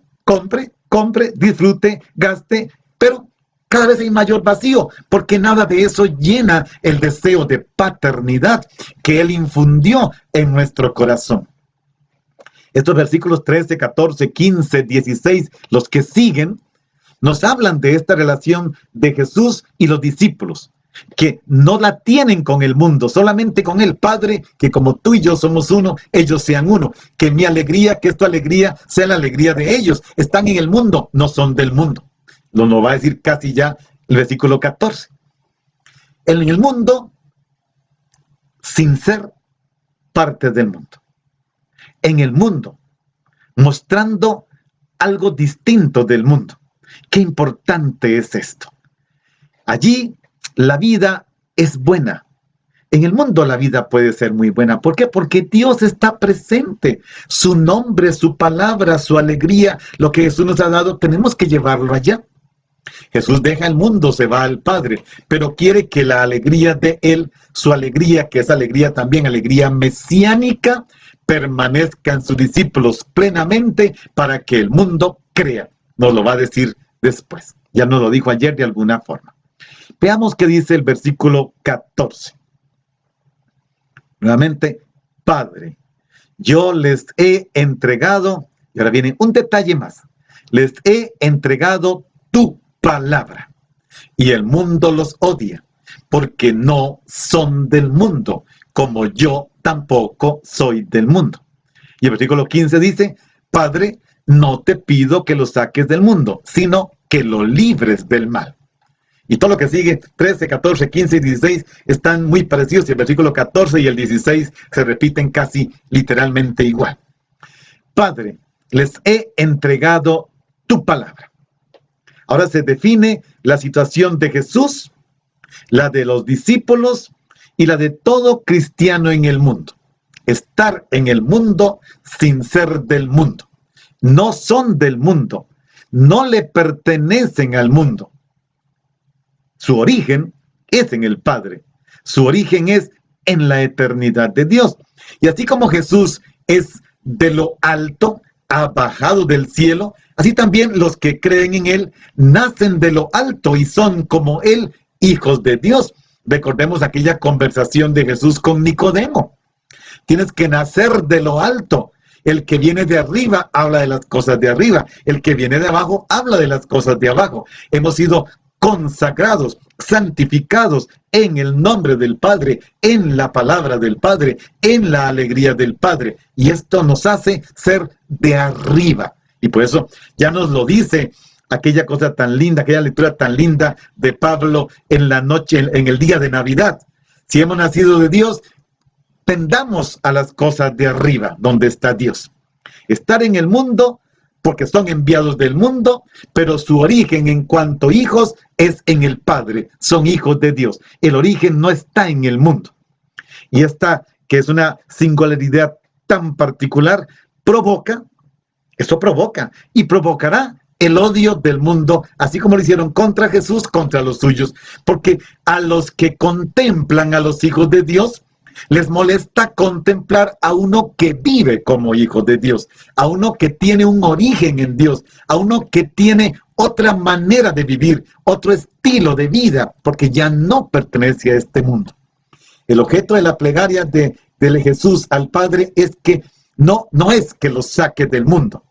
disfrute, gaste, pero cada vez hay mayor vacío, porque nada de eso llena el deseo de paternidad que Él infundió en nuestro corazón. Estos versículos 13, 14, 15, 16, los que siguen, nos hablan de esta relación de Jesús y los discípulos, que no la tienen con el mundo, solamente con el Padre, que como tú y yo somos uno, ellos sean uno. Que mi alegría, que tu alegría sea la alegría de ellos. Están en el mundo, no son del mundo. Lo nos va a decir casi ya el versículo 14. En el mundo, sin ser parte del mundo. En el mundo, mostrando algo distinto del mundo. Qué importante es esto. Allí la vida es buena. En el mundo la vida puede ser muy buena. ¿Por qué? Porque Dios está presente. Su nombre, su palabra, su alegría, lo que Jesús nos ha dado, tenemos que llevarlo allá. Jesús deja el mundo, se va al Padre, pero quiere que la alegría de Él, su alegría, que es alegría también, alegría mesiánica, permanezca en sus discípulos plenamente para que el mundo crea. Nos lo va a decir después. Ya nos lo dijo ayer de alguna forma. Veamos qué dice el versículo 14. Nuevamente, Padre, yo les he entregado, y ahora viene un detalle más, les he entregado tu palabra, y el mundo los odia, porque no son del mundo, como yo tampoco soy del mundo. Y el versículo 15 dice, Padre, no te pido que lo saques del mundo, sino que lo libres del mal. Y todo lo que sigue, 13, 14, 15 y 16, están muy parecidos. Y el versículo 14 y el 16 se repiten casi literalmente igual. Padre, les he entregado tu palabra. Ahora se define la situación de Jesús, la de los discípulos y la de todo cristiano en el mundo. Estar en el mundo sin ser del mundo. No son del mundo, no le pertenecen al mundo. Su origen es en el Padre. Su origen es en la eternidad de Dios. Y así como Jesús es de lo alto, ha bajado del cielo, así también los que creen en Él nacen de lo alto y son como Él, hijos de Dios. Recordemos aquella conversación de Jesús con Nicodemo. Tienes que nacer de lo alto. El que viene de arriba habla de las cosas de arriba. El que viene de abajo habla de las cosas de abajo. Hemos sido consagrados, santificados en el nombre del Padre, en la palabra del Padre, en la alegría del Padre. Y esto nos hace ser de arriba. Y por eso ya nos lo dice aquella cosa tan linda, aquella lectura tan linda de Pablo en la noche, en el día de Navidad. Si hemos nacido de Dios, tendamos a las cosas de arriba, donde está Dios. Estar en el mundo, porque son enviados del mundo, pero su origen en cuanto hijos es en el Padre, son hijos de Dios. El origen no está en el mundo. Y esta, que es una singularidad tan particular, provoca y provocará el odio del mundo, así como lo hicieron contra Jesús, contra los suyos, porque a los que contemplan a los hijos de Dios, les molesta contemplar a uno que vive como hijo de Dios, a uno que tiene un origen en Dios, a uno que tiene otra manera de vivir, otro estilo de vida, porque ya no pertenece a este mundo. El objeto de la plegaria de Jesús al Padre es que no es que los saque del mundo,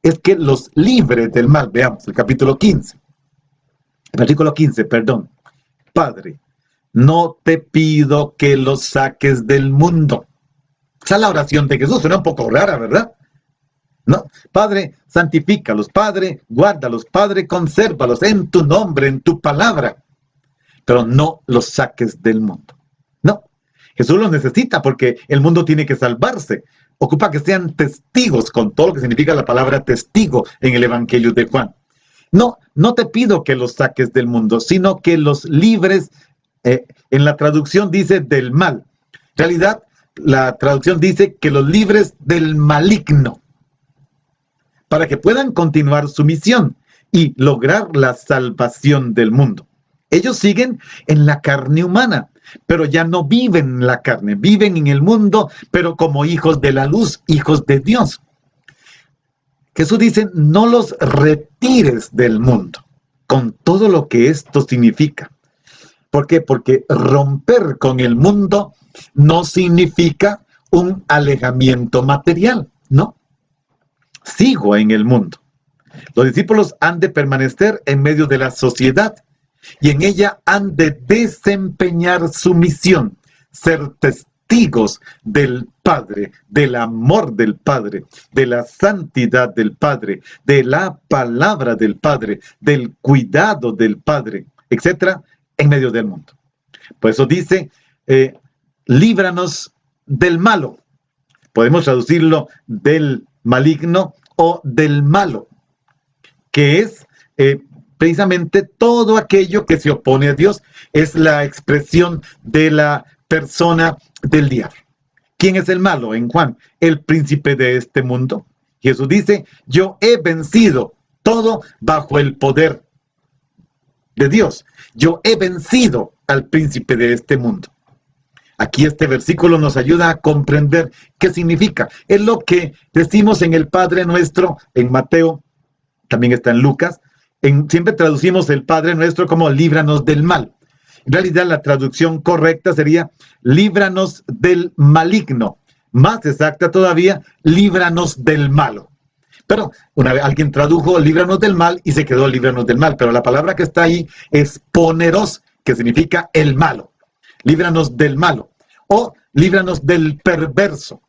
es que los libre del mal. Veamos el capítulo 15. El versículo 15, perdón. Padre, no te pido que los saques del mundo. Esa es la oración de Jesús. Suena un poco rara, ¿verdad? No. Padre, santifícalos. Padre, guárdalos. Padre, consérvalos en tu nombre, en tu palabra. Pero no los saques del mundo. No. Jesús los necesita porque el mundo tiene que salvarse. Ocupa que sean testigos, con todo lo que significa la palabra testigo en el Evangelio de Juan. No te pido que los saques del mundo, sino que los libres. En la traducción dice del mal. En realidad, la traducción dice que los libres del maligno, para que puedan continuar su misión y lograr la salvación del mundo. Ellos siguen en la carne humana, pero ya no viven en la carne, viven en el mundo, pero como hijos de la luz, hijos de Dios. Jesús dice, no los retires del mundo, con todo lo que esto significa. ¿Por qué? Porque romper con el mundo no significa un alejamiento material, ¿no? Sigo en el mundo. Los discípulos han de permanecer en medio de la sociedad y en ella han de desempeñar su misión, ser testigos del Padre, del amor del Padre, de la santidad del Padre, de la palabra del Padre, del cuidado del Padre, etcétera, en medio del mundo. Por eso dice, líbranos del malo. Podemos traducirlo del maligno o del malo, que es precisamente todo aquello que se opone a Dios. Es la expresión de la persona del diablo. ¿Quién es el malo en Juan? El príncipe de este mundo. Jesús dice, yo he vencido todo bajo el poder de Dios. Yo he vencido al príncipe de este mundo. Aquí este versículo nos ayuda a comprender qué significa. Es lo que decimos en el Padre Nuestro, en Mateo, también está en Lucas. Siempre traducimos el Padre Nuestro como líbranos del mal. En realidad la traducción correcta sería líbranos del maligno. Más exacta todavía, líbranos del malo. Pero una vez alguien tradujo líbranos del mal y se quedó líbranos del mal. Pero la palabra que está ahí es poneros, que significa el malo. Líbranos del malo. O líbranos del perverso,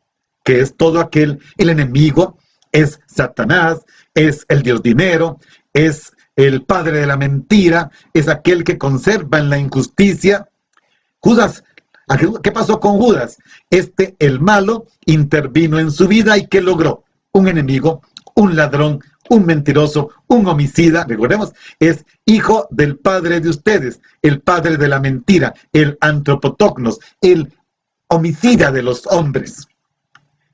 que es todo aquel, el enemigo, es Satanás, es el Dios dinero, es el padre de la mentira, es aquel que conserva en la injusticia. Judas, ¿qué pasó con Judas? El malo, intervino en su vida y ¿qué logró? Un enemigo, un ladrón, un mentiroso, un homicida, recordemos, es hijo del padre de ustedes, el padre de la mentira, el antropotocnos, el homicida de los hombres.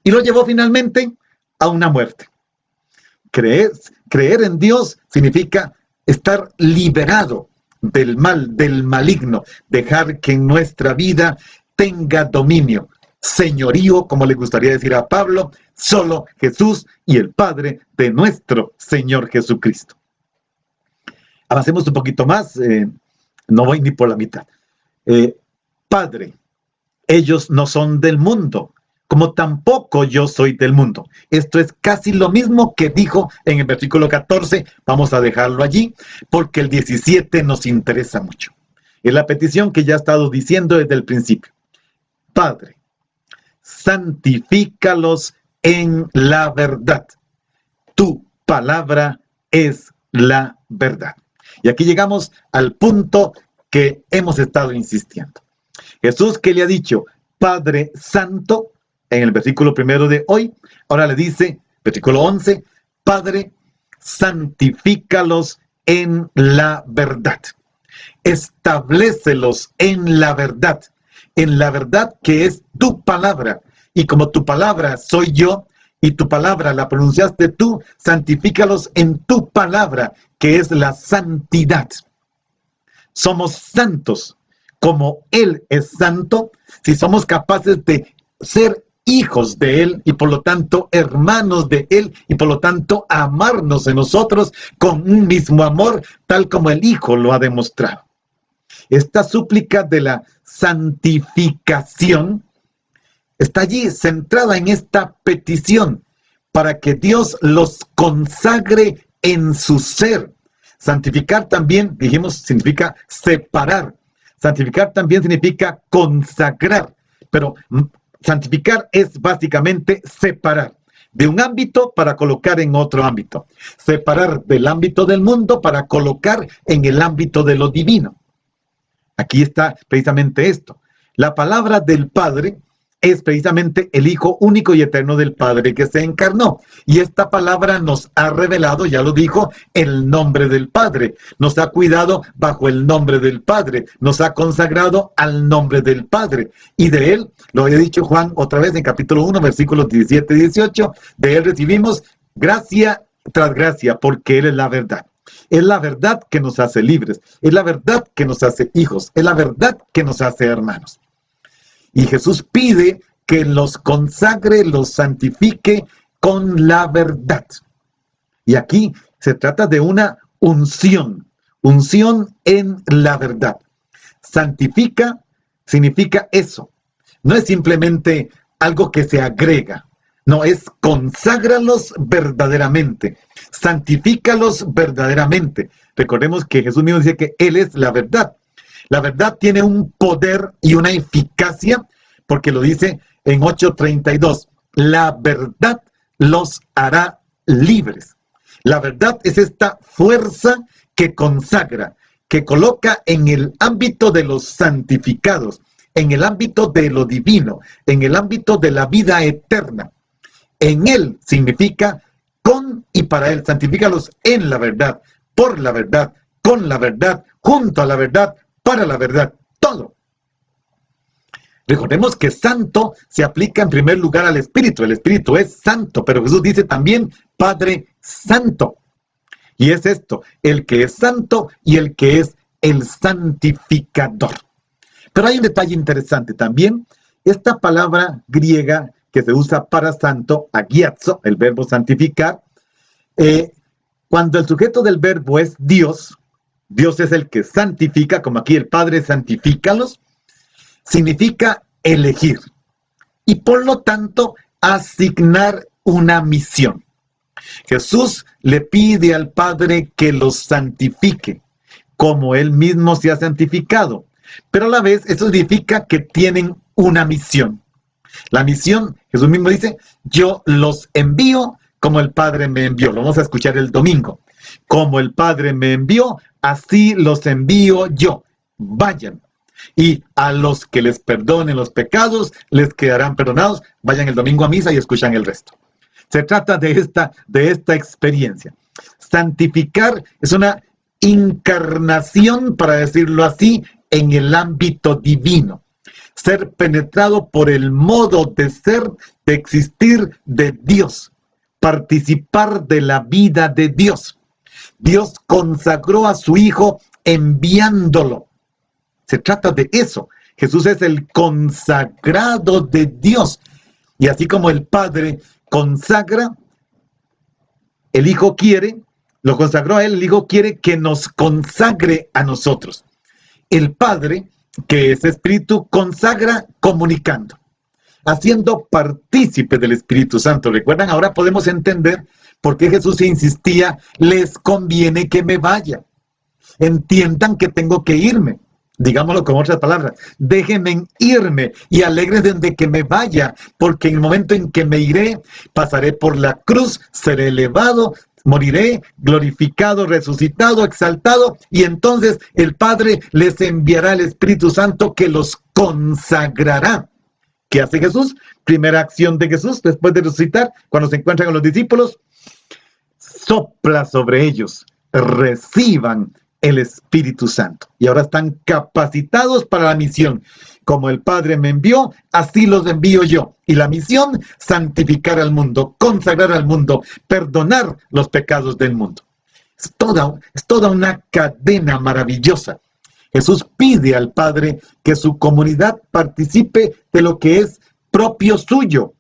Y lo llevó finalmente a una muerte. Creer en Dios significa estar liberado del mal, del maligno, dejar que en nuestra vida tenga dominio, señorío, como le gustaría decir a Pablo, solo Jesús y el Padre de nuestro Señor Jesucristo. Avancemos un poquito más, no voy ni por la mitad. Padre, ellos no son del mundo, como tampoco yo soy del mundo. Esto es casi lo mismo que dijo en el versículo 14. Vamos a dejarlo allí, porque el 17 nos interesa mucho. Es la petición que ya he estado diciendo desde el principio. Padre, santifícalos en la verdad. Tu palabra es la verdad. Y aquí llegamos al punto que hemos estado insistiendo. Jesús, que le ha dicho Padre Santo en el versículo 1 de hoy, ahora le dice, versículo 11, Padre, santifícalos en la verdad. Establécelos en la verdad que es tu palabra. Y como tu palabra soy yo, y tu palabra la pronunciaste tú, santifícalos en tu palabra, que es la santidad. Somos santos como Él es santo, si somos capaces de ser hijos de Él y por lo tanto hermanos de Él y por lo tanto amarnos en nosotros con un mismo amor, tal como el Hijo lo ha demostrado. Esta súplica de la santificación está allí centrada en esta petición para que Dios los consagre en su ser. Santificar también, dijimos, significa separar. Santificar también significa consagrar. Pero santificar es básicamente separar de un ámbito para colocar en otro ámbito. Separar del ámbito del mundo para colocar en el ámbito de lo divino. Aquí está precisamente esto. La palabra del Padre es precisamente el Hijo único y eterno del Padre que se encarnó. Y esta palabra nos ha revelado, ya lo dijo, el nombre del Padre. Nos ha cuidado bajo el nombre del Padre. Nos ha consagrado al nombre del Padre. Y de Él, lo había dicho Juan otra vez en capítulo 1, versículos 17 y 18, de Él recibimos gracia tras gracia, porque Él es la verdad. Es la verdad que nos hace libres. Es la verdad que nos hace hijos. Es la verdad que nos hace hermanos. Y Jesús pide que los consagre, los santifique con la verdad. Y aquí se trata de una unción en la verdad. Santifica significa eso. No es simplemente algo que se agrega. No, es conságralos verdaderamente. Santifícalos verdaderamente. Recordemos que Jesús mismo dice que Él es la verdad. La verdad tiene un poder y una eficacia, porque lo dice en 8:32. La verdad los hará libres. La verdad es esta fuerza que consagra, que coloca en el ámbito de los santificados, en el ámbito de lo divino, en el ámbito de la vida eterna. En Él significa con y para Él. Santifícalos en la verdad, por la verdad, con la verdad, junto a la verdad, para la verdad, todo. Recordemos que santo se aplica en primer lugar al Espíritu. El Espíritu es santo, pero Jesús dice también Padre Santo. Y es esto, el que es santo y el que es el santificador. Pero hay un detalle interesante también. Esta palabra griega que se usa para santo, agiazo, el verbo santificar, cuando el sujeto del verbo es Dios, Dios es el que santifica, como aquí el Padre santifícalos, significa elegir y por lo tanto asignar una misión. Jesús le pide al Padre que los santifique, como Él mismo se ha santificado. Pero a la vez eso significa que tienen una misión. La misión, Jesús mismo dice, yo los envío como el Padre me envió. Lo vamos a escuchar el domingo. Como el Padre me envió, así los envío yo. Vayan. Y a los que les perdonen los pecados, les quedarán perdonados. Vayan el domingo a misa y escuchan el resto. Se trata de esta experiencia. Santificar es una encarnación, para decirlo así, en el ámbito divino. Ser penetrado por el modo de ser, de existir de Dios. Participar de la vida de Dios. Dios consagró a su Hijo enviándolo. Se trata de eso. Jesús es el consagrado de Dios. Y así como el Padre consagra, el Hijo quiere, lo consagró a Él, el Hijo quiere que nos consagre a nosotros. El Padre, que es Espíritu, consagra comunicando, haciendo partícipe del Espíritu Santo. ¿Recuerdan? Ahora podemos entender por qué Jesús insistía, les conviene que me vaya. Entiendan que tengo que irme. Digámoslo con otras palabras, déjenme irme y alegren de que me vaya, porque en el momento en que me iré, pasaré por la cruz, seré elevado, moriré, glorificado, resucitado, exaltado, y entonces el Padre les enviará el Espíritu Santo que los consagrará. ¿Qué hace Jesús? Primera acción de Jesús después de resucitar, cuando se encuentran con los discípulos, sopla sobre ellos, reciban el Espíritu Santo. Y ahora están capacitados para la misión. Como el Padre me envió, así los envío yo. Y la misión, santificar al mundo, consagrar al mundo, perdonar los pecados del mundo. Es toda una cadena maravillosa. Jesús pide al Padre que su comunidad participe de lo que es propio suyo,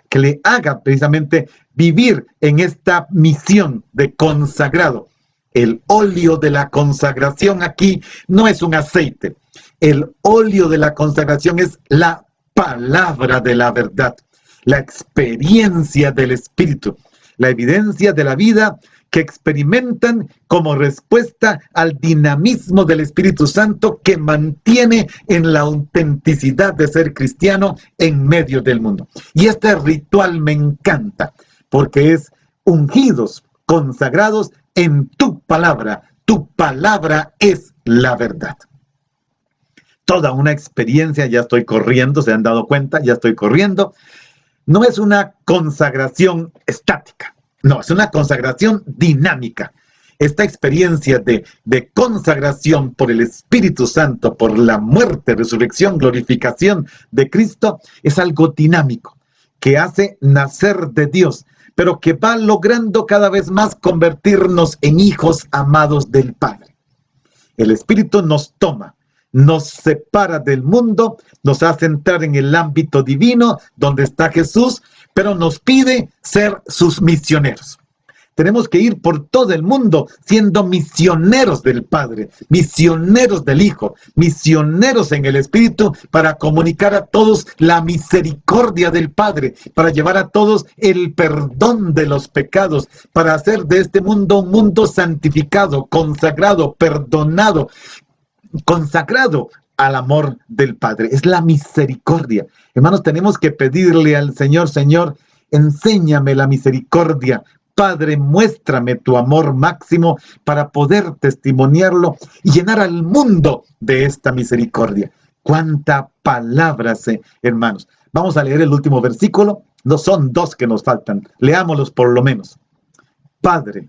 que le haga precisamente vivir en esta misión de consagrado. El óleo de la consagración aquí no es un aceite. El óleo de la consagración es la palabra de la verdad, la experiencia del Espíritu, la evidencia de la vida que experimentan como respuesta al dinamismo del Espíritu Santo que mantiene en la autenticidad de ser cristiano en medio del mundo. Y este ritual me encanta porque es ungidos, consagrados en tu palabra es la verdad. Toda una experiencia, ya estoy corriendo, se han dado cuenta, ya estoy corriendo. No es una consagración estática, no, es una consagración dinámica. Esta experiencia de consagración por el Espíritu Santo, por la muerte, resurrección, glorificación de Cristo, es algo dinámico, que hace nacer de Dios, pero que va logrando cada vez más convertirnos en hijos amados del Padre. El Espíritu nos toma, nos separa del mundo, nos hace entrar en el ámbito divino donde está Jesús, pero nos pide ser sus misioneros. Tenemos que ir por todo el mundo siendo misioneros del Padre, misioneros del Hijo, misioneros en el Espíritu para comunicar a todos la misericordia del Padre, para llevar a todos el perdón de los pecados, para hacer de este mundo un mundo santificado, consagrado, perdonado, consagrado al amor del Padre. Es la misericordia. Hermanos, tenemos que pedirle al Señor, Señor, enséñame la misericordia. Padre, muéstrame tu amor máximo para poder testimoniarlo y llenar al mundo de esta misericordia. ¡Cuánta palabras, hermanos! Vamos a leer el último versículo. No son dos que nos faltan. Leámoslos por lo menos. Padre,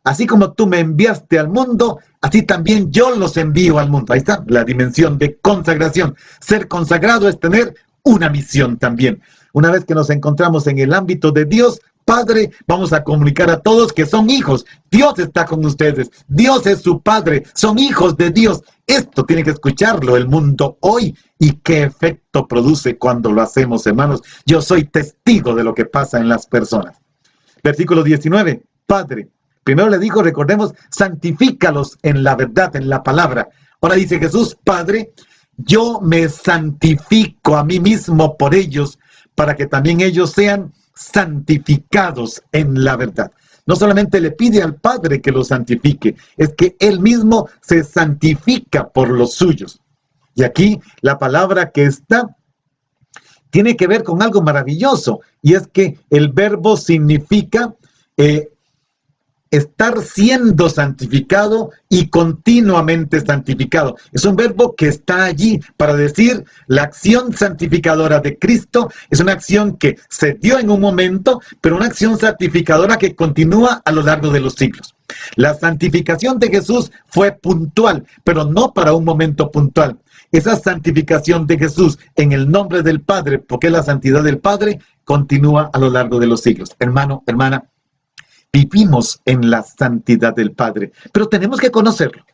así como tú me enviaste al mundo, así también yo los envío al mundo. Ahí está la dimensión de consagración. Ser consagrado es tener una misión también. Una vez que nos encontramos en el ámbito de Dios, Padre, vamos a comunicar a todos que son hijos. Dios está con ustedes. Dios es su Padre. Son hijos de Dios. Esto tiene que escucharlo el mundo hoy. ¿Y qué efecto produce cuando lo hacemos, hermanos? Yo soy testigo de lo que pasa en las personas. Versículo 19. Padre, primero le dijo, recordemos, santifícalos en la verdad, en la palabra. Ahora dice Jesús, Padre, yo me santifico a mí mismo por ellos, para que también ellos sean santificados en la verdad. No solamente le pide al Padre que los santifique, es que Él mismo se santifica por los suyos. Y aquí la palabra que está tiene que ver con algo maravilloso, y es que el verbo significa estar siendo santificado y continuamente santificado. Es un verbo que está allí para decir la acción santificadora de Cristo. Es una acción que se dio en un momento, pero una acción santificadora que continúa a lo largo de los siglos. La santificación de Jesús fue puntual, pero no para un momento puntual. Esa santificación de Jesús en el nombre del Padre, porque la santidad del Padre continúa a lo largo de los siglos. Hermano, hermana, vivimos en la santidad del Padre, pero tenemos que conocerlo.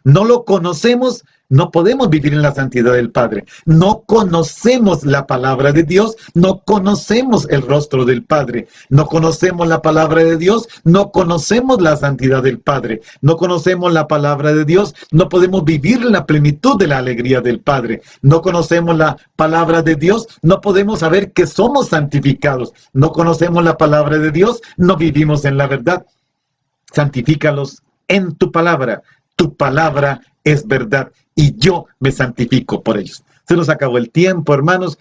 No lo conocemos, no podemos vivir en la santidad del Padre. No conocemos la palabra de Dios, no conocemos el rostro del Padre. No conocemos la palabra de Dios, no conocemos la santidad del Padre. No conocemos la palabra de Dios, no podemos vivir la plenitud de la alegría del Padre. No conocemos la palabra de Dios, no podemos saber que somos santificados. No conocemos la palabra de Dios, no vivimos en la verdad. Santifícalos en tu palabra. Tu palabra es verdad y yo me santifico por ellos. Se nos acabó el tiempo, hermanos,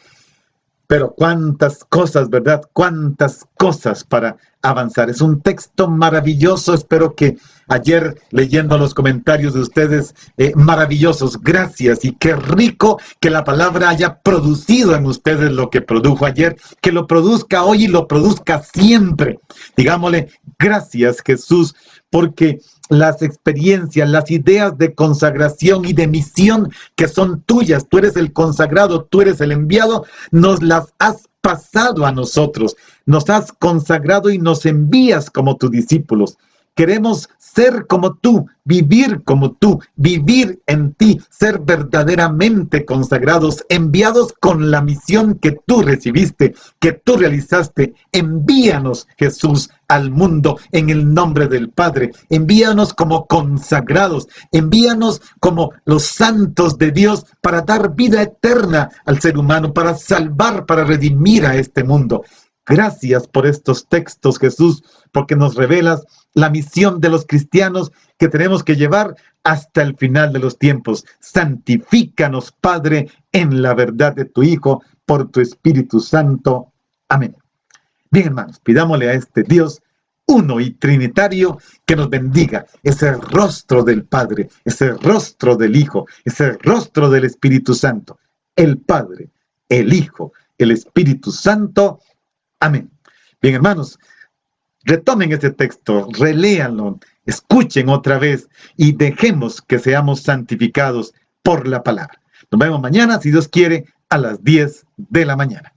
pero cuántas cosas, ¿verdad? Cuántas cosas para avanzar. Es un texto maravilloso. Espero que ayer, leyendo los comentarios de ustedes, maravillosos, gracias. Y qué rico que la palabra haya producido en ustedes lo que produjo ayer, que lo produzca hoy y lo produzca siempre. Digámosle, gracias, Jesús, porque las experiencias, las ideas de consagración y de misión que son tuyas, tú eres el consagrado, tú eres el enviado, nos las has pasado a nosotros, nos has consagrado y nos envías como tus discípulos. Queremos ser como tú, vivir como tú, vivir en ti, ser verdaderamente consagrados, enviados con la misión que tú recibiste, que tú realizaste. Envíanos, Jesús, al mundo en el nombre del Padre. Envíanos como consagrados, envíanos como los santos de Dios para dar vida eterna al ser humano, para salvar, para redimir a este mundo. Gracias por estos textos, Jesús, porque nos revelas la misión de los cristianos que tenemos que llevar hasta el final de los tiempos. Santifícanos, Padre, en la verdad de tu Hijo, por tu Espíritu Santo. Amén. Bien, hermanos, pidámosle a este Dios uno y trinitario que nos bendiga ese rostro del Padre, ese rostro del Hijo, ese rostro del Espíritu Santo. El Padre, el Hijo, el Espíritu Santo. Amén. Bien, hermanos, retomen este texto, reléanlo, escuchen otra vez y dejemos que seamos santificados por la palabra. Nos vemos mañana, si Dios quiere, a las 10 de la mañana.